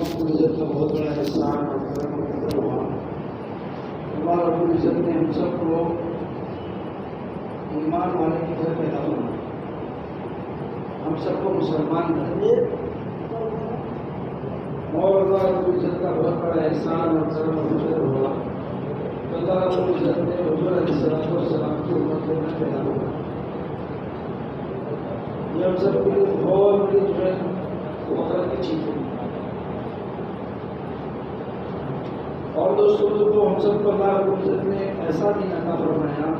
رب العزت کا بہت بڑا احسان اور کرم و فضل ہوا۔ اللہ رب العزت نے ہم سب کو ایمان والے کے گھر پیدا ہوا، ہم سب کو مسلمان بنائے، اور اللہ رب العزت کا بہت بڑا احسان اور کرم و فضل ہوا۔ اللہ رب العزت نے حضور علیہ السلام کی امت کو گھر پیدا ہوا۔ یہ ہم سب کے لیے بہت بڑی جو ہے فخر کی چیز ہے۔ اور دوستوں کو ہم سب کو اللہ رب العزت نے ایسا دین عطا فرمایا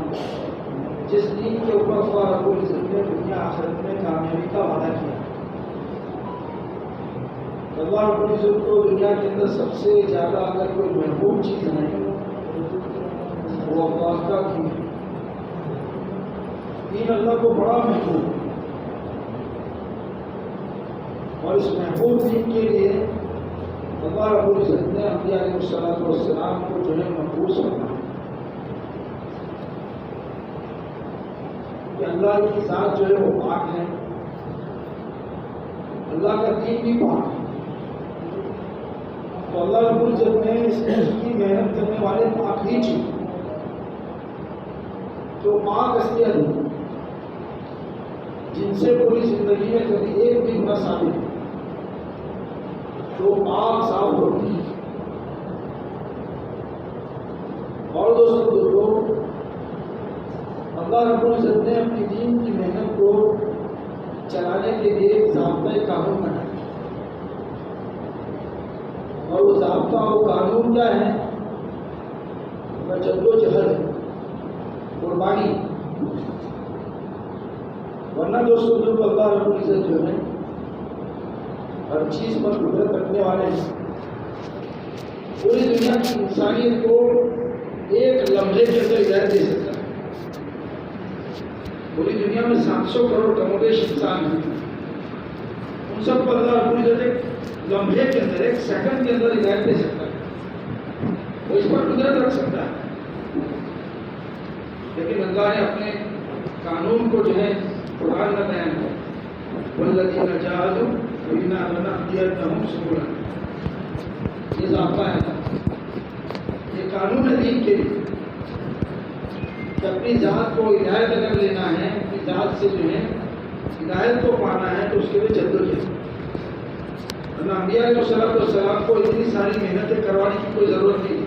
جس دین کے اوپر اللہ رب العزت نے دنیا آخرت میں کامیابی کا وعدہ کیا۔ اللہ رب العزت کو دنیا کے اندر سب سے زیادہ اگر کوئی محبوب چیز ہے وہ اللہ کا دین ہے۔ دین اللہ کو بڑا محبوب ہے، اور اس محبوب دین کے لیے اللہ رب العزت نے انبیاء علیہ السلام کو جو ہے مقبوض کرنا کہ اللہ کی ذات جو ہے وہ پاک ہے، اللہ کا دین بھی پاک ہے۔ تو اللہ رب العزت نے اس کی محنت کرنے والے پاک ہی چاہیے، جو پاک ہستیاں دی جن سے پوری زندگی میں کبھی ایک بھی گناہ ثابت ہے، جو پاک صاف ہوتی ہے۔ اور دوستوں اللہ رب العزت نے اپنی دین کی محنت کو چلانے کے لیے ایک ضابطۂ قانون بنایا، اور وہ ضابطہ و قانون کیا ہے؟ جدوجہد ہے، قربانی۔ ورنہ دوستوں اللہ رب العزت جو ہے ہر چیز پر قدرت رکھنے والے ہیں، پوری دنیا کی انسانیت کو ایک لمحے کے اندر ہدایت دے سکتا ہے۔ پوری دنیا میں 700 کروڑ کم و بیش انسان ہیں، ان سب کو اللہ رب العزت ایک لمحے کے اندر، ایک سیکنڈ کے اندر ہدایت دے سکتا ہے، وہ اس پر قدرت رکھ سکتا ہے۔ لیکن اللہ نے اپنے قانون کو جو ہے قرآن میں بیان کیا، والذین جاہدوا فینا لنہدینہم سبلنا۔ یہ ضابطہ ہے، یہ قانون ہے دین کے لیے کہ اپنی ذات کو ہدایت اگر لینا ہے، اپنی ذات سے جو ہے ہدایت کو پانا ہے تو اس کے لیے جدوجہد۔ ورنہ انبیاء علیہ السلام کو اتنی ساری محنتیں کروانے کی کوئی ضرورت نہیں،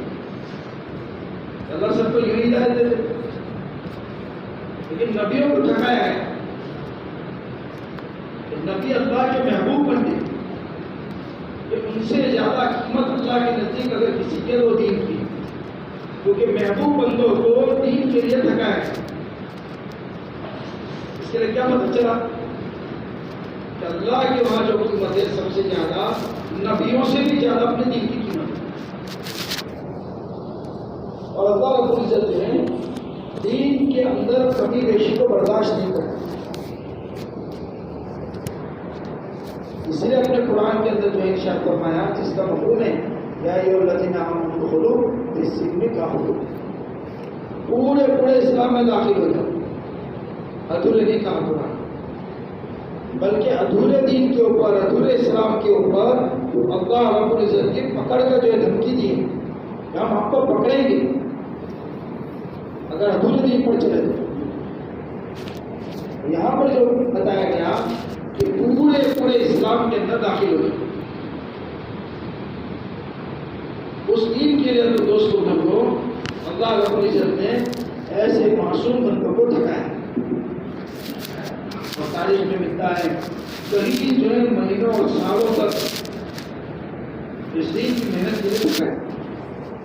اللہ سب کو یوں ہدایت دیتے، لیکن نبیوں کو ٹھکایا ہے۔ نبی اللہ کے محبوب بن گئے کہ ان سے زیادہ قیمت اللہ کے نزدیک اگر کسی کے وہ دین کی، کیونکہ محبوب بندوں کو دین کے لیے ٹھکایا ہے۔ اس کے لیے کیا پتہ چلا کہ اللہ کے وہاں جو قیمت ہے سب سے زیادہ نبیوں سے بھی زیادہ اپنے دین کی قیمت ہے۔ اور اللہ رب العزت جو ہے دین کے اندر کمی بیشی کو برداشت نہیں کرتا، اس لیے اپنے قرآن کے اندر جو ارشاد فرمایا جس کا مفہوم ہے یا ایھا الذین آمنوا ادخلوا فی السلم کافۃ، پورے اسلام میں داخل ہو جاؤ۔ ادھورے نہیں کہا قرآن، بلکہ ادھورے دین کے اوپر، ادھورے اسلام کے اوپر اللہ رب العزت کی پکڑ کا جو ہے دھمکی دی ہے کہ ہم آپ کو پکڑیں گے اگر ادھورے دین پر چلے تو۔ یہاں پر جو بتایا گیا کہ پورے اسلام کے اندر داخل ہو جائے، اس دین کے لیے تو دوستوں کو اللہ رب العزت نے ایسے معصوم بندوں کو ٹھکایا۔ اور تاریخ میں ملتا ہے کہیں جو ہے مہینوں اور سالوں تک اس دین کی محنت کے لیے ٹھکایا۔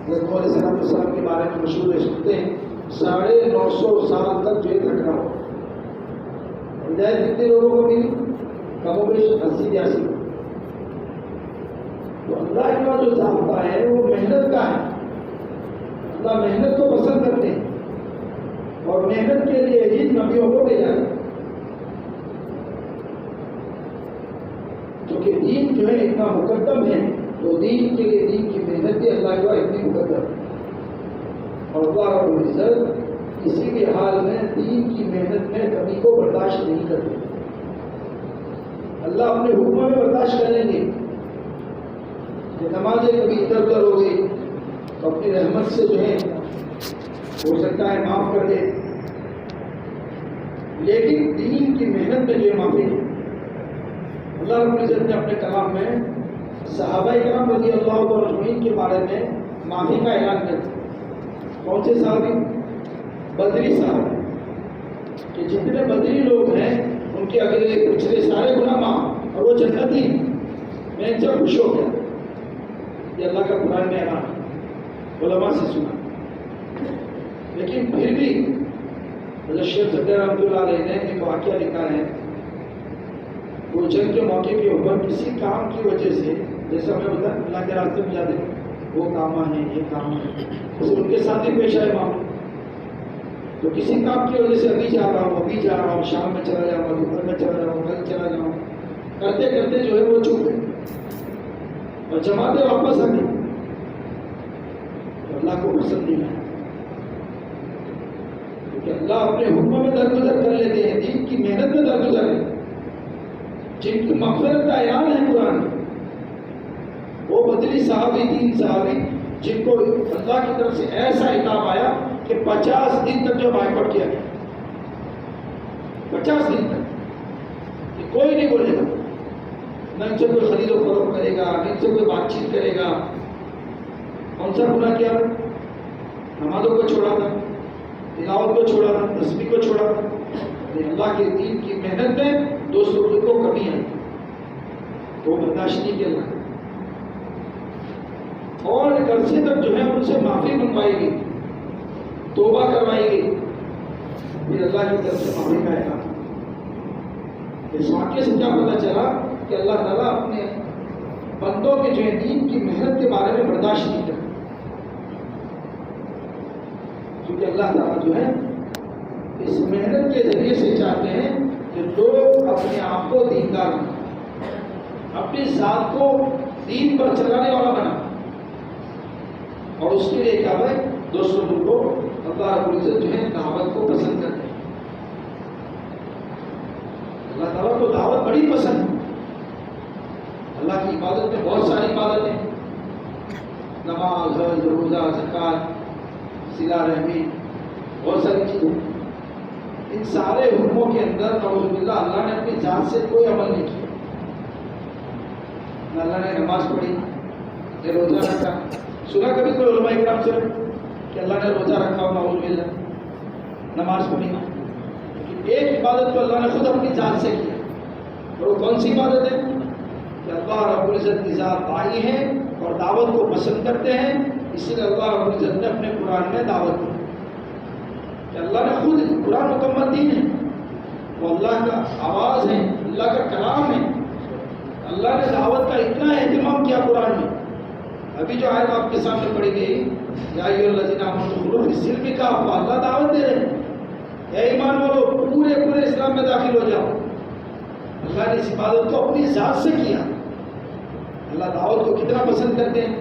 حضرت علیہ السلام کے بارے میں مشہور ہے، سنتے ہیں 950 سال تک جو ہے ٹھکرا ہو۔ ہدایت کتنے لوگوں کو ملی؟ کم و بیش 80-82۔ تو اللہ کا جو ضابطہ ہے وہ محنت کا ہے، اللہ محنت کو پسند کرتے ہیں اور محنت کے لیے ہی نبیوں کو بھیجا ہے، کیونکہ دین جو ہے اتنا مقدم ہے تو دین کے لیے دین کی محنت بھی اللہ کا اتنی مقدم ہے۔ اور اللہ رب العزت کسی بھی حال میں دین کی محنت میں کمی کو برداشت نہیں کرتے، اللہ اپنے حکم میں برداشت کریں گے کہ نمازیں کبھی ادھر ادھر ہو گئی تو اپنی رحمت سے جو ہے ہو سکتا ہے معاف کر دے، لیکن دین کی محنت میں جو ہے معافی ہے۔ اللہ رب العزت نے اپنے کلام میں صحابہ کرام رضی اللہ عنہم کے بارے میں معافی کا اعلان کیا تھا۔ کون سے صحابی؟ بدری صاحب، کہ جتنے بدری لوگ ہیں ان کے اگلے پچھلے سارے گناہ معاف اور وہ جنتی، میں ان سے خوش ہو گیا۔ یہ اللہ کا قرآن میں اعلان علماء سے سنا، لیکن پھر بھی حضرت شیخ صدر رحمۃ اللہ علیہ نے ایک واقعہ لکھا ہے، وہ جنگ کے موقع کے اوپر کسی کام کی وجہ سے، جیسا ہمیں بتا اللہ کے راستے میں جاتے وہ کام ہے یہ کام ہے، ان کے ساتھ ہی پیش آئے معاملہ، تو کسی کام کی وجہ سے ابھی جا رہا ہوں شام میں چلا جاؤں گا، دوپہر میں چلا جاؤں گا، کل چلا جاؤں، کرتے کرتے جو ہے وہ چوک گئے اور جماعتیں واپس آ گئی، اللہ کو پسند نہیں آیا، کیونکہ اللہ اپنے حکموں میں درگزر کر لیتے ہیں، دین کی محنت میں درگزر ہے، جن کی مغفرت کا اعلان ہے قرآن میں، وہ بدری صحابی، تین صحابی جن کو اللہ کی طرف سے ایسا عتاب آیا کہ 50 دن تک جو بائیکاٹ کیا گیا، 50 دن تک کہ کوئی نہیں بولے گا، نہ ان سے کوئی خرید و فروخت کرے گا، نہ ان سے کوئی بات چیت کرے گا۔ کون سا گناہ کیا؟ نمازوں کو چھوڑا تھا، تلاوت کو چھوڑا تھا، تسبیح کو چھوڑا تھا، اللہ کے دین کی محنت میں دوستوں کو کمی آئی تو برداشت نہیں کیا، اور ایک عرصے تک جو ہے ان سے معافی منگوائی گئی، توبہ کروائی گئی، پھر اللہ کی طرف سے معافی کا اعلان۔ اس واقعے سے کیا پتہ چلا کہ اللہ تعالیٰ اپنے بندوں کے جو ہے دین کی محنت کے بارے میں برداشت نہیں کرتا، کیونکہ اللہ تعالیٰ جو ہے اس محنت کے ذریعے سے چاہتے ہیں کہ لوگ اپنے آپ کو دیندار بنا، اپنی ذات کو دین پر چلانے والا بنا، اور اس کے لیے کیا ہے دوستوں کو اللہ رب العزت جو ہے دعوت کو پسند کرتے ہیں۔ اللہ تعالیٰ کو دعوت بڑی پسند ہے۔ اللہ کی عبادت میں بہت ساری عبادتیں، نماز، حج، روزہ، زکوٰۃ، صلہ رحمی، بہت ساری چیزیں، ان سارے حکموں کے اندر نعوذ باللہ اللہ نے اپنی ذات سے کوئی عمل نہیں کیا، نہ اللہ نے نماز پڑھی، نہ روزہ رکھا۔ سنا کبھی کوئی علماء اکرام سے کہ اللہ نے روزہ رکھا ہو، نعوذ باللہ، نماز پڑھی؟ لیکن ایک عبادت تو اللہ نے خود اپنی ذات سے کیا، اور وہ کون سی عبادت ہے؟ کہ اللہ رب العزت کی ذات آئی ہے اور دعوت کو پسند کرتے ہیں، اسی لیے اللہ رب العزت نے اپنے قرآن میں دعوت دی کہ اللہ نے خود، قرآن مکمل دین ہے، وہ اللہ کا آواز ہے، اللہ کا کلام ہے، اللہ نے دعوت کا اتنا اہتمام کیا قرآن میں۔ ابھی جو آیت آپ کے سامنے پڑھی گئی، یا ایھا الذین آمنوا ادخلوا فی السلم کافۃ، اللہ دعوت دے رہے ہیں، اے ایمان والو پورے اسلام میں داخل ہو جاؤ۔ اللہ نے اس عبادت کو اپنی ذات سے کیا۔ اللہ دعوت کو کتنا پسند کرتے ہیں،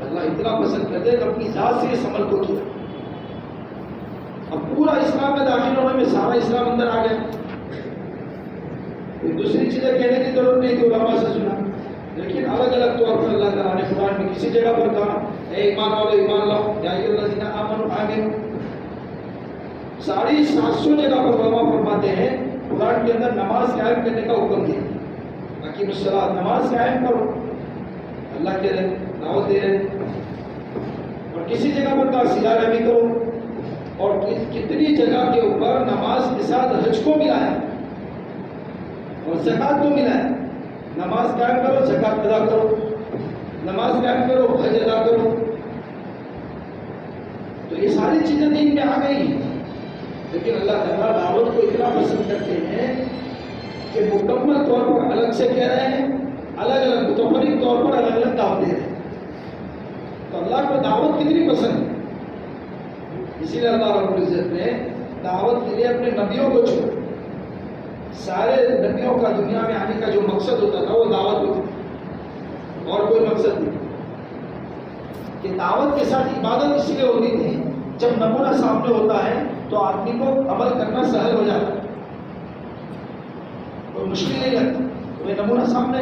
اللہ اتنا پسند کرتے ہیں کہ اپنی ذات سے اس عمل کو کیا۔ اب پورا اسلام میں داخل ہونے میں سارا اسلام اندر آ گیا، کوئی دوسری چیزیں کہنے کی ضرورت نہیں تھی، علماء سے سنا، لیکن الگ الگ طور پر اللہ تعالیٰ نے قرآن میں کسی جگہ پر کہا اے ایمان والو ایمان لاؤ، یا ایھا الذین آمنوا آمنوا۔ ساری 700 جگہ پر علماء فرماتے ہیں قرآن کے اندر نماز قائم کرنے کا حکم دیا، اقیموا الصلاۃ، نماز قائم کرو، اللہ کے دعوت دے رہے ہیں۔ اور کسی جگہ پر کہا صلہ رحمی کرو، اور کتنی جگہ کے اوپر نماز کے ساتھ حج کو ملایا اور زکوٰۃ کو ملایا۔ نماز قائم کرو، زکوٰۃ ادا کرو، نماز قائم کرو، حج ادا کرو۔ تو یہ ساری چیزیں دین میں آ گئی ہیں، لیکن اللہ تعالیٰ دعوت کو اتنا پسند کرتے ہیں کہ مکمل طور پر الگ سے کہہ رہے ہیں، الگ الگ متفرق طور پر الگ الگ دعوت دے رہے ہیں۔ تو اللہ کو دعوت کتنی پسند ہے، اسی لیے اللہ رب العزت نے دعوت کے لیے اپنے نبیوں کو چھوڑا۔ سارے نبیوں کا دنیا میں آنے کا جو مقصد ہوتا تھا وہ دعوت ہوتی، اور کوئی مقصد نہیں۔ کہ دعوت کے ساتھ عبادت اس لیے ہوتی تھی، جب نمونہ سامنے ہوتا ہے تو آدمی کو عمل کرنا سہل ہو جاتا ہے، کوئی مشکل نہیں لگتا، کوئی نمونہ سامنے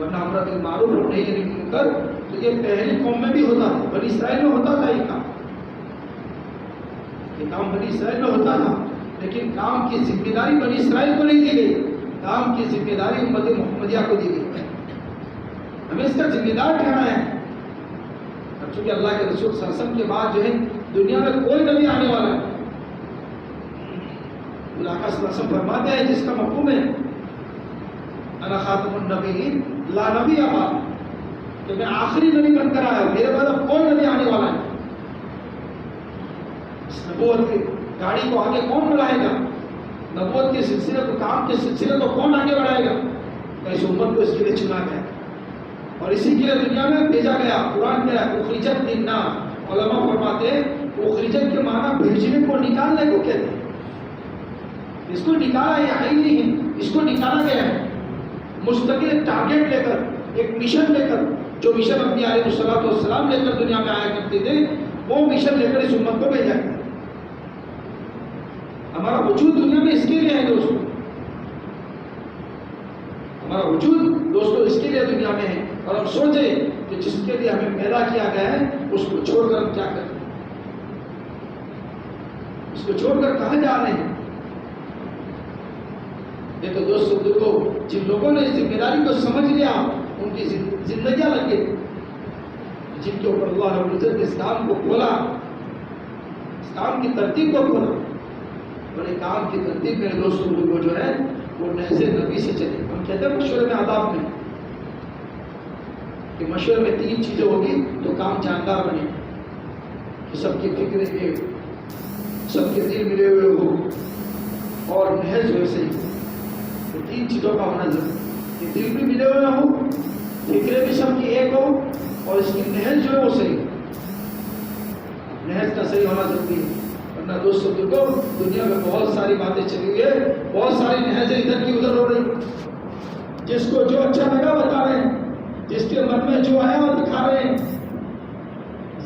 ورنہ امر بالمعروف اور نہی عن المنکر تو یہ پہلی قوم میں بھی ہوتا تھا، بنی اسرائیل میں ہوتا تھا یہ کام بنی اسرائیل میں ہوتا تھا، لیکن کام کی ذمہ داری بنی اسرائیل کو نہیں دی گئی، کام کی ذمہ داری امت محمدیہ کو دی گئی، ہمیں اس کا ذمہ دار ٹھہرنا ہے۔ اور چونکہ اللہ کے رسول صلی اللہ علیہ وسلم کے بعد جو ہے دنیا میں کوئی نبی آنے والا ہے، اللہ کا صلی اللہ علیہ وسلم فرماتے ہیں جس کا مفہوم ہے انا خاتم النبیین لا نبی بعد، کہ میں آخری نبی بن کر آیا ہوں، میرے بعد اب کون نبی آنے والا ہے؟ اس نبوت کی گاڑی کو آگے کون بڑھائے گا؟ نبوت کے سلسلے کو، کام کے سلسلے کو کون آگے بڑھائے گا؟ تو اس امت کو اس کے لیے چنا گیا اور اسی کے لیے دنیا میں بھیجا گیا۔ قرآن کیا ہے؟ اخرجت للناس، علماء فرماتے ہیں اخرجت کے معنی بھیجنے کو، نکالنے کو کہتے ہیں، اس کو نکالا ہے، آئی نہیں ہے، اس کو نکالا گیا ہے مستقل ٹارگیٹ لے کر، ایک مشن لے کر، جو مشن انبیاء علیہ الصلوۃ والسلام لے کر دنیا میں آیا کرتے تھے، وہ مشن لے کر اس امت کو بھیجا گیا۔ ہمارا وجود دنیا میں اس کے لیے ہے دوستو، ہمارا وجود دوستو اس کے لیے دنیا میں ہے، اور ہم سوچیں کہ جس کے لیے ہمیں پیدا کیا گیا ہے اس کو چھوڑ کر ہم کیا کریں، اس کو چھوڑ کر کہاں جا رہے ہیں؟ یہ تو دوستو دیکھو، جن لوگوں نے اس ذمہ داری کو سمجھ لیا ان کی زندگیاں لگ گئی، جن کے اوپر اللہ رب العزت نے اسلام کو کھولا، اسلام کی ترتیب کو کھولا، اور ایک کام کی ترتیب میں دوستوں وہ جو ہے وہ نہج نبی سے چلے۔ ہم کہتے ہیں مشورے میں آداب میں کہ مشورے میں 3 چیزیں ہوگی تو کام جاندار بنے، کہ سب کی فکریں بھی، سب کے دل ملے ہوئے ہو، اور نہج ویسے ہی، تو 3 چیزوں کا ہونا ضروری ہے کہ دل بھی ملے ہوئے ہو، فکریں بھی سب کی ایک ہو، اور اس کی نہج جو ہے وہ صحیح، نہج کا صحیح ہونا ضروری ہے۔ ورنہ دوستوں دیکھو دنیا میں بہت ساری باتیں چلی ہوئی ہے، بہت ساری نہجیں ادھر کی ادھر ہو رہی، جس کو جو اچھا لگا بتا رہے ہیں، جس کے من میں جو آیا وہ دکھا رہے ہیں،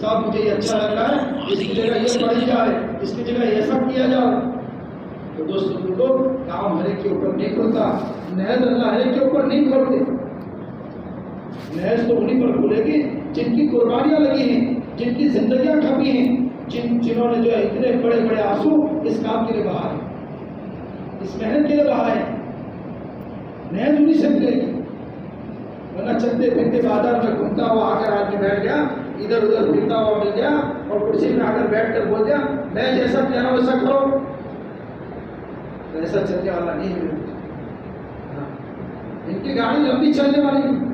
صاحب مجھے یہ اچھا لگ رہا ہے، اس کی جگہ یہ پڑھی جائے، اس کی جگہ یہ سب کیا جائے۔ تو دوستوں دیکھو کام ہر ایک کے اوپر نہیں کھولتا، نہج اللہ ہر ایک کے اوپر نہیں کھولتے، نہج تو انہیں پر کھولے گی جن کی قربانیاں لگی ہیں، جن کی زندگیاں کھپی ہیں، جنہوں نے جو ہے اتنے بڑے بڑے آنسو اس کام کے لیے بہائے، اس محنت کے لیے بہائے، نہج انہیں سے ملے گی۔ ورنہ چلتے پھرتے بازار میں گھومتا ہوا آ کر آدمی بیٹھ گیا، ادھر ادھر پھرتا ہوا مل گیا اور کرسی میں آ کر بیٹھ کر بول دیا میں جیسا کہہ رہا ہوں ویسا کرو، ایسا چلنے والا نہیں ہے، ان کی گاڑی لمبی چلنے والی نہیں۔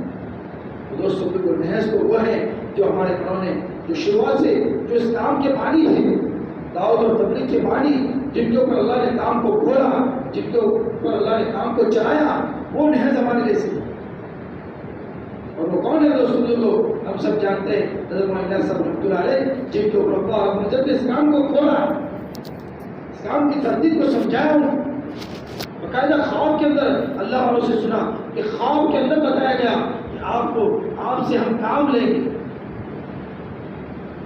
دوستوں کو نہج تو وہ ہے جو ہمارے بڑوں نے جو شروعات سے جو اس کام کے بانی تھے، دعوت اور تبلیغ کے بانی، جن کے اوپر اللہ نے کام کو کھولا، جن کے اوپر اللہ نے کام کو چلایا، وہ نہج ہمارے لیے سی۔ اور وہ کون ہے دوستوں جو ہم سب جانتے ہیں، حضرت مولانا صاحب رحمۃ اللہ علیہ، جن کے اوپر اللہ رب العزت نے اس کام کو کھولا، اس کام کی ترتیب کو سمجھایا، باقاعدہ خواب کے اندر اللہ والوں سے سنا کہ خواب کے اندر بتایا گیا کہ آپ سے ہم کام لیں گے،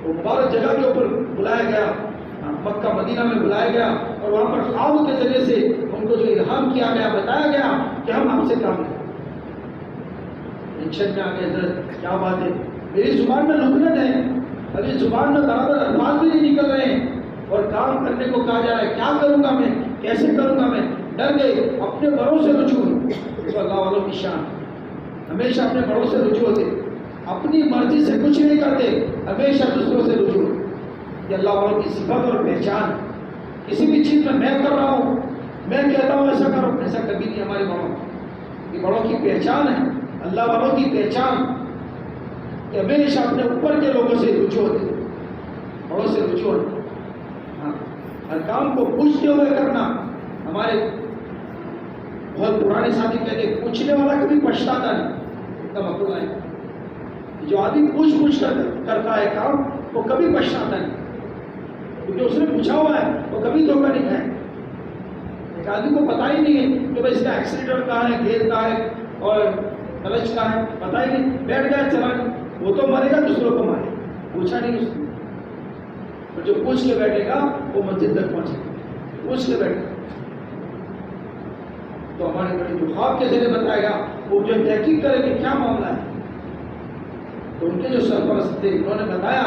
وہ مبارک جگہ کے اوپر بلایا گیا، مکہ مدینہ میں بلایا گیا، اور وہاں پر خواب کے ذریعے سے ان کو جو الہام کیا گیا، بتایا گیا کہ ہم آپ سے کام لیں۔ ٹینشن میں آ گئے حضرت کیا بات ہے، میری زبان میں لکنت ہے، ابھی زبان میں برابر الفاظ بھی نہیں نکل رہے ہیں، اور کام کرنے کو کہا جا رہا ہے، کیا کروں گا میں، کیسے کروں گا میں، ڈر گئے، اپنے بڑوں سے رجوع ہوئے۔ اللہ والوں کی شان ہمیشہ اپنے بڑوں سے رجوع ہوتے، اپنی مرضی سے کچھ نہیں کرتے، ہمیشہ دوسروں سے رجوع۔ یہ اللہ والوں کی صفت اور پہچان، کسی بھی چیز میں کر رہا ہوں، میں کہتا ہوں ایسا کرو، ایسا کبھی نہیں ہمارے بڑوں، یہ بڑوں کی پہچان ہے، اللہ والوں کی پہچان کہ ہمیشہ اپنے اوپر کے لوگوں سے رجوع ہوتے، بڑوں سے رجوع ہوتے، ہر کام کو پوچھتے ہوئے کرنا۔ ہمارے بہت پرانے ساتھی کہتے ہیں پوچھنے والا کبھی پچھتاتا نہیں، اتنا مقبول ہے، جو آدمی پوچھ کر کرتا ہے کام وہ کبھی پچھتاتا نہیں، کیونکہ اس نے پوچھا ہوا ہے، وہ کبھی دھوکہ نہیں کھائے۔ ایک آدمی کو پتہ ہی نہیں ہے کہ بھائی اس کا ایکسیلیٹر کہاں ہے، گیئر کہاں ہے اور کلچ کہاں ہے، پتہ ہی نہیں، بیٹھ گیا چلا نہیں، وہ تو مرے گا دوسروں کو مارے، پوچھا نہیں اس نے۔ اور جو پوچھ کے بیٹھے گا وہ مسجد تک پہنچے گا، پوچھ کے بیٹھے گا۔ تو ہمارے بڑے جو خواب کے ذریعے بتائے گا وہ جو تحقیق کرے کہ کیا معاملہ ہے. تو ان کے جو سرپرست تھے انہوں نے بتایا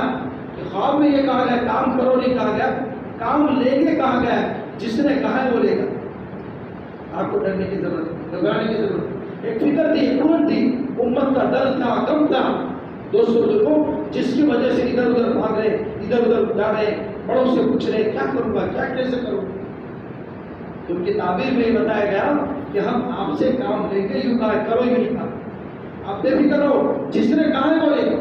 کہ خواب میں یہ کہا گیا کام کرو نہیں کہا گیا, کام لے کے کہا گیا ہے, جس نے کہا ہے وہ لے گا. آپ کو ڈرنے کی ضرورت ہے, گھبرانے کی ضرورت ہے. ایک فکر تھی, حکومت تھی, امت کا درد تھا, غم تھا. دوستوں بزرگوں, جس کی وجہ سے ادھر ادھر بھاگ رہے, ادھر ادھر جا رہے, بڑوں سے پوچھ رہے کیا کروں گا, کیا کیسے کروں. ان کی تعبیر میں یہ بتایا گیا کہ ہم آپ سے کام لیں گے, یوں کہا کرو ہی نہیں کہا. آپ بے فکر رہو, جس نے کہا ہے وہ لے گا.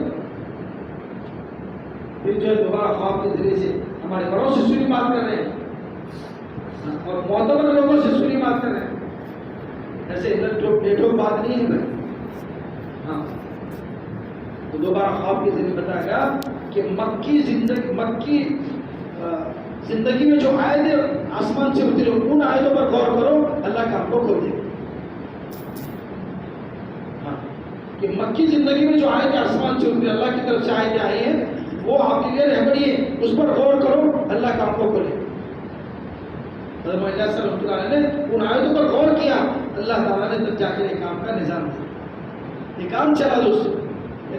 پھر جو ہے دوبارہ خواب کے ذریعے سے ہمارے بڑوں سے سنی بات کر رہے ہیں اور معتبر لوگوں سے سنی بات کر رہے ہیں. ایسے ادھر جو بیٹھو بات نہیں ہے بھائی. ہاں, تو دوبارہ خواب کے ذریعے بتایا گیا کہ مکی زندگی میں جو آیتیں آسمان سے اتری ان آیتوں پر غور کرو, اللہ کا آپ کو کھول دے گا. ہاں, کہ مکی زندگی میں جو آیتیں آسمان سے اتری, اللہ کی طرف سے آیتیں آئی ہیں, وہ آپ کے لیے رہبری ہے, اس پر غور کرو, اللہ کا آپ کو کھولے. حضرت مولانا صاحب رحمۃ اللہ علیہ نے ان آیتوں پر غور کیا, اللہ تعالیٰ نے تب جا کے ایک کام کا نظام دیا. یہ کام چلا دوستوں,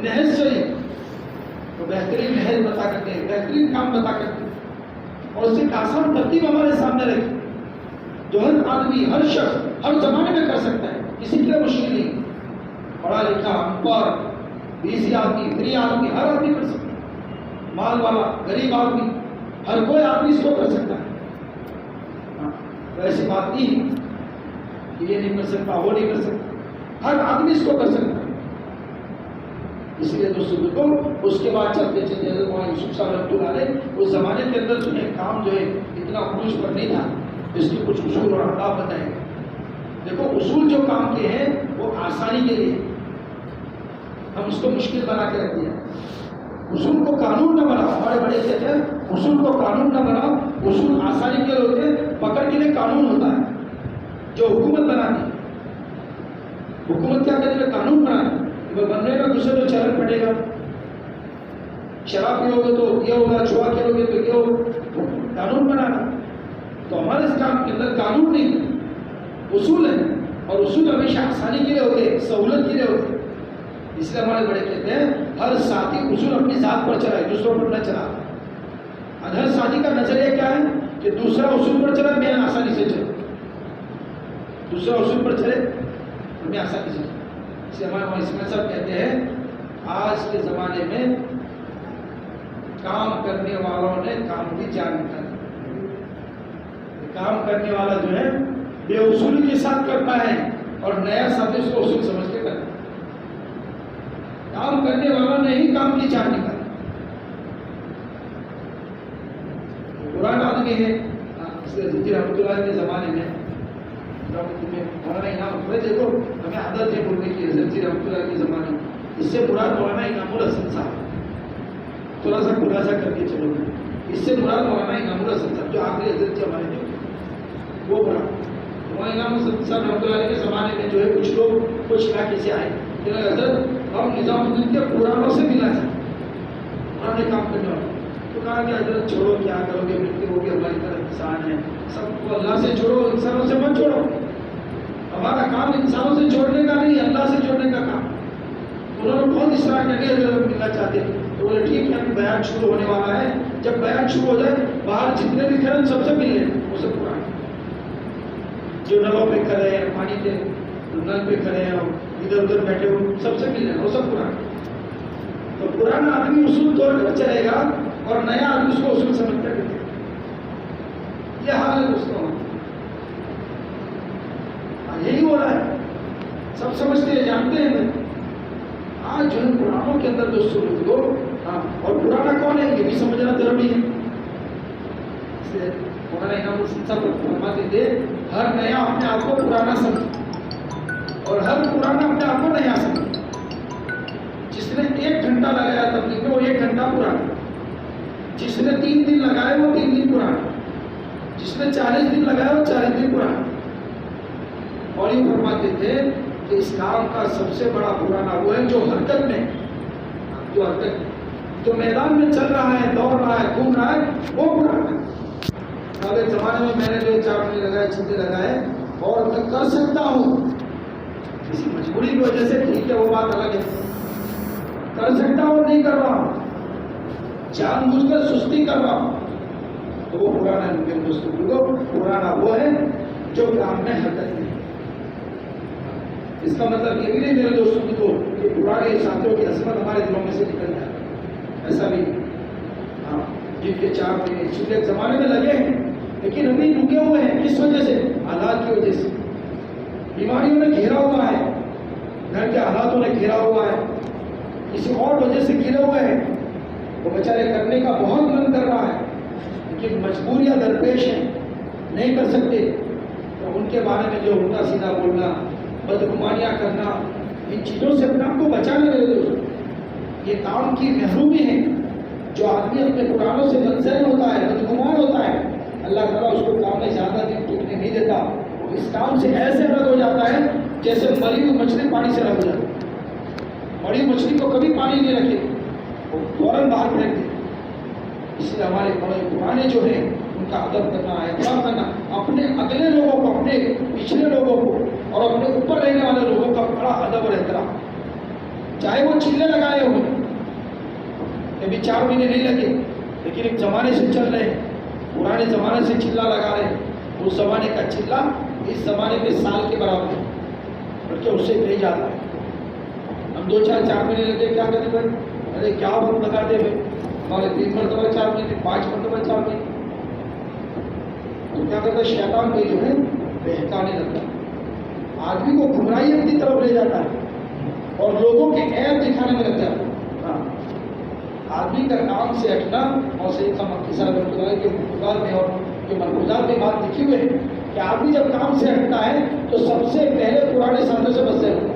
نہج چلی, تو بہترین نہج بتا کرتے ہیں, بہترین کام بتا کرتے ہیں, اور اس سے ایک آسان ترتیب ہمارے سامنے رکھی جو ہر آدمی, ہر شخص, ہر زمانے میں کر سکتا ہے, کسی کے لیے مشکل نہیں. پڑھا لکھا, ان پڑھ, بیسی آدمی, فری آدمی, ہر آدمی کر سکتا ہے. مال والا, غریب آدمی, ہر کوئی آدمی اس کو کر سکتا ہے. ایسی بات نہیں کہ یہ نہیں کر سکتا, وہ نہیں کر سکتا, ہر آدمی اس کو کر سکتا ہے. اس لیے دوستوں کو اس کے بعد چلتے چلتے حضرت مولانا یوسف صاحب رحمۃ اللہ علیہ اس زمانے کے اندر جو ہے کام جو ہے اتنا عروج پر نہیں تھا, اس کے کچھ اصول اور آداب بتائے گئے. دیکھو اصول جو کام کے ہیں وہ آسانی کے لیے, ہم اس کو مشکل بنا کے رکھ دیا. اصول کو قانون نہ بناؤ, ہمارے بڑے کہتے ہیں اصول کو قانون نہ بناؤ, اصول آسانی کے لیے ہوتے ہیں, پکڑ کے لیے قانون ہوتا ہے جو حکومت بناتی ہے. حکومت کیا کہتے ہیں, قانون بناتی ہے. بننے کا دوسرے تو چلن پڑے گا, شراب پیو گے تو یہ ہوگا, جوا کھیلو گے تو یہ ہوگا, قانون بنانا. تو ہمارے اس کام کے اندر قانون نہیں, اصول ہے, اور اصول ہمیشہ آسانی کے لیے ہوتے ہیں, سہولت کے لیے ہوتے ہیں. اس لیے ہمارے بڑے کہتے ہیں ہر ساتھی اصول اپنی ذات پر چلائے, دوسروں پر نہ چلا. ہر ساتھی کا نظریہ کیا ہے کہ دوسرا اصول پر چلا, میں آسانی سے چلوں, دوسرا اصول پر چلے تو میں آسانی سے چلوں. اس لیے ہمارے اسماعیل صاحب کہتے ہیں آج کے زمانے میں کام کرنے والوں نے کام کی جان نکالی. کام کرنے والا جو ہے بے اصولی کے ساتھ کرتا ہے, اور نیا ساتھی اس کو اصول سمجھ کے کرتا ہے. کام کرنے والا نے ہی کام کی جان نکالی. پرانا آدمی ہے, اس لیے رحمۃ اللہ کے زمانے میں مولانا انعام اللہ, دیکھو ہمیں عادت ہے بولنے کی, حضرت رحمۃ اللہ کے زمانے میں. اس سے مراد مولانا انعام الحسن صاحب, تھوڑا سا خلاصہ کر کے چلو, اس سے مراد مولانا انعام الحسن صاحب جو آخری حضرت کے ہمارے جو وہ مراد. مولانا انعام الحسن صاحب رحمۃ اللہ کے زمانے میں جو ہے کچھ لوگ کچھ علاقے سے آئے کہ حضرت ہم نظام الدین کے پرانوں سے ملا جائیں, پرانے کام کرنے والے. تو کہا کہ حضرت چھوڑو, کیا کرو گے, مل کے وہ بھی ہماری طرح انسان ہے, سب کو اللہ سے جوڑو, انسانوں سے مت چھوڑو. ہمارا کام انسانوں سے جوڑنے کا نہیں, اللہ سے جوڑنے کا کام. انہوں نے بہت اصرار کر کے حضرت ملنا چاہتے, تو بولے ٹھیک ہے, بیان شروع ہونے والا ہے, جب بیان شروع ہو جائے باہر جتنے بھی کھڑے سب سے مل لیں, وہ سب پرانے جو نلوں پہ کھڑے ہیں, پانی کے نل پہ کھڑے ہیں, ادھر ادھر بیٹھے ہو, سب سے مل لیں, وہ سب پرانے. تو پرانا آدمی اصول توڑ کر چلے گا اور نیا آدمی اس کو اصول سمجھ کر کے. یہ حال ہے دوستوں, یہی ہو رہا ہے. سب سمجھتے ہیں, جانتے ہیں. آج جو ہے پرانوں کے اندر دوستوں کو, ہاں, اور پرانا کون ہے یہ بھی سمجھنا ضروری ہے. اس لیے مولانا انعام الحسن صاحب فرماتے تھے ہر نیا اپنے آپ کو پرانا سمجھے اور ہر پرانا اپنے آپ کو نیا سمجھے. جس نے 1 گھنٹہ لگایا تبلیغ میں وہ 1 گھنٹہ پرانا, جس نے 3 دن لگائے وہ 3 دن پرانا, جس نے 40 دن لگایا وہ 40 دن پرانا. اور یہ فرماتے تھے کہ اس کام کا سب سے بڑا پرانا وہ ہے جو حرکت میں, جو میدان میں چل رہا ہے, دوڑ رہا ہے, گھوم رہا ہے, وہ پرانا ہے. اگر زمانے میں میں نے جو 4 مہینے لگائے, 6 دن لگائے, اور میں کر سکتا ہوں، کسی مجبوری کی وجہ سے ٹھیک ہے، وہ بات الگ ہے، کر سکتا ہوں نہیں کر رہا ہوں، جان بوجھ کر سستی کر رہا ہوں، تو وہ پرانا میرے دوستوں، پرانا وہ ہے جو کام میں حرکت نہیں۔ اس کا مطلب یہ بھی نہیں میرے دوستوں کی تو کہ پرانے ساتھیوں کی عظمت ہمارے دلوں میں سے نکل جائے، ایسا بھی ہاں، جن کے 4 مہینے چلے زمانے میں لگے ہیں لیکن ابھی رکے ہوئے ہیں، کس وجہ سے؟ حالات کی وجہ سے، بیماریوں نے گھیرا ہوا ہے، گھر کے حالاتوں نے گھیرا ہوا ہے، کسی اور وجہ سے گھرے ہوئے ہیں، وہ بیچارے کرنے کا بہت من کر رہا ہے لیکن مجبوریاں درپیش ہیں، نہیں کر سکتے، تو ان کے بارے میں جو الٹا سیدھا بولنا، بدگمانیاں کرنا، ان چیزوں سے اپنے آپ کو بچانا رہے دوستوں، یہ کام کی محرومی ہے۔ جو آدمی اپنے قرآنوں سے منظر ہوتا ہے، بدگمان ہوتا ہے، اللہ تعالیٰ اس کو کام میں زیادہ دن ٹکنے نہیں دیتا، وہ اس کام سے ایسے رد ہو جاتا ہے جیسے مری ہوئی مچھلی پانی سے رد ہو جاتی ہے۔ مری ہوئی مچھلی کو کبھی پانی نہیں رکھے، وہ فوراً باہر پھینک دے۔ اس لیے ہمارے بڑے پرانے جو ہیں ان کا ادب کرنا، احترام کرنا، اپنے اگلے لوگوں کو، اپنے پچھلے لوگوں کو اور اپنے اوپر رہنے والے لوگوں کا بڑا ادب اور احترام، چاہے وہ چلے لگائے ہوں، ابھی 4 مہینے نہیں لگے لیکن ایک زمانے سے چل رہے ہیں، پرانے زمانے سے چلا لگا رہے ہیں، اس زمانے کا چلا اس زمانے کے سال کے برابر ہے، بلکہ اس سے کہیں جاتا ہے۔ ہم 2-4 مہینے لگے کیا کریں بھائی؟ ارے کیا وقت لگاتے ہوئے ہمارے 3 مرتبہ 4 مہینے، 5 مرتبہ 4 مہینے، تو کیا کرتا ہے شیطان میں جو ہے بہکانے لگتا ہے، آدمی کو گمراہی اپنی طرف لے جاتا ہے اور لوگوں کے عیب دکھانے میں لگ جاتا ہے۔ آدمی کا کام سے ہٹنا، اور سید مکی صاحب کے مقبولات میں اور جو مقبولات میں بات لکھی ہوئی ہے کہ آدمی جب کام سے ہٹتا ہے تو سب سے پہلے پرانے ساتھوں سے بچ جاتا ہے،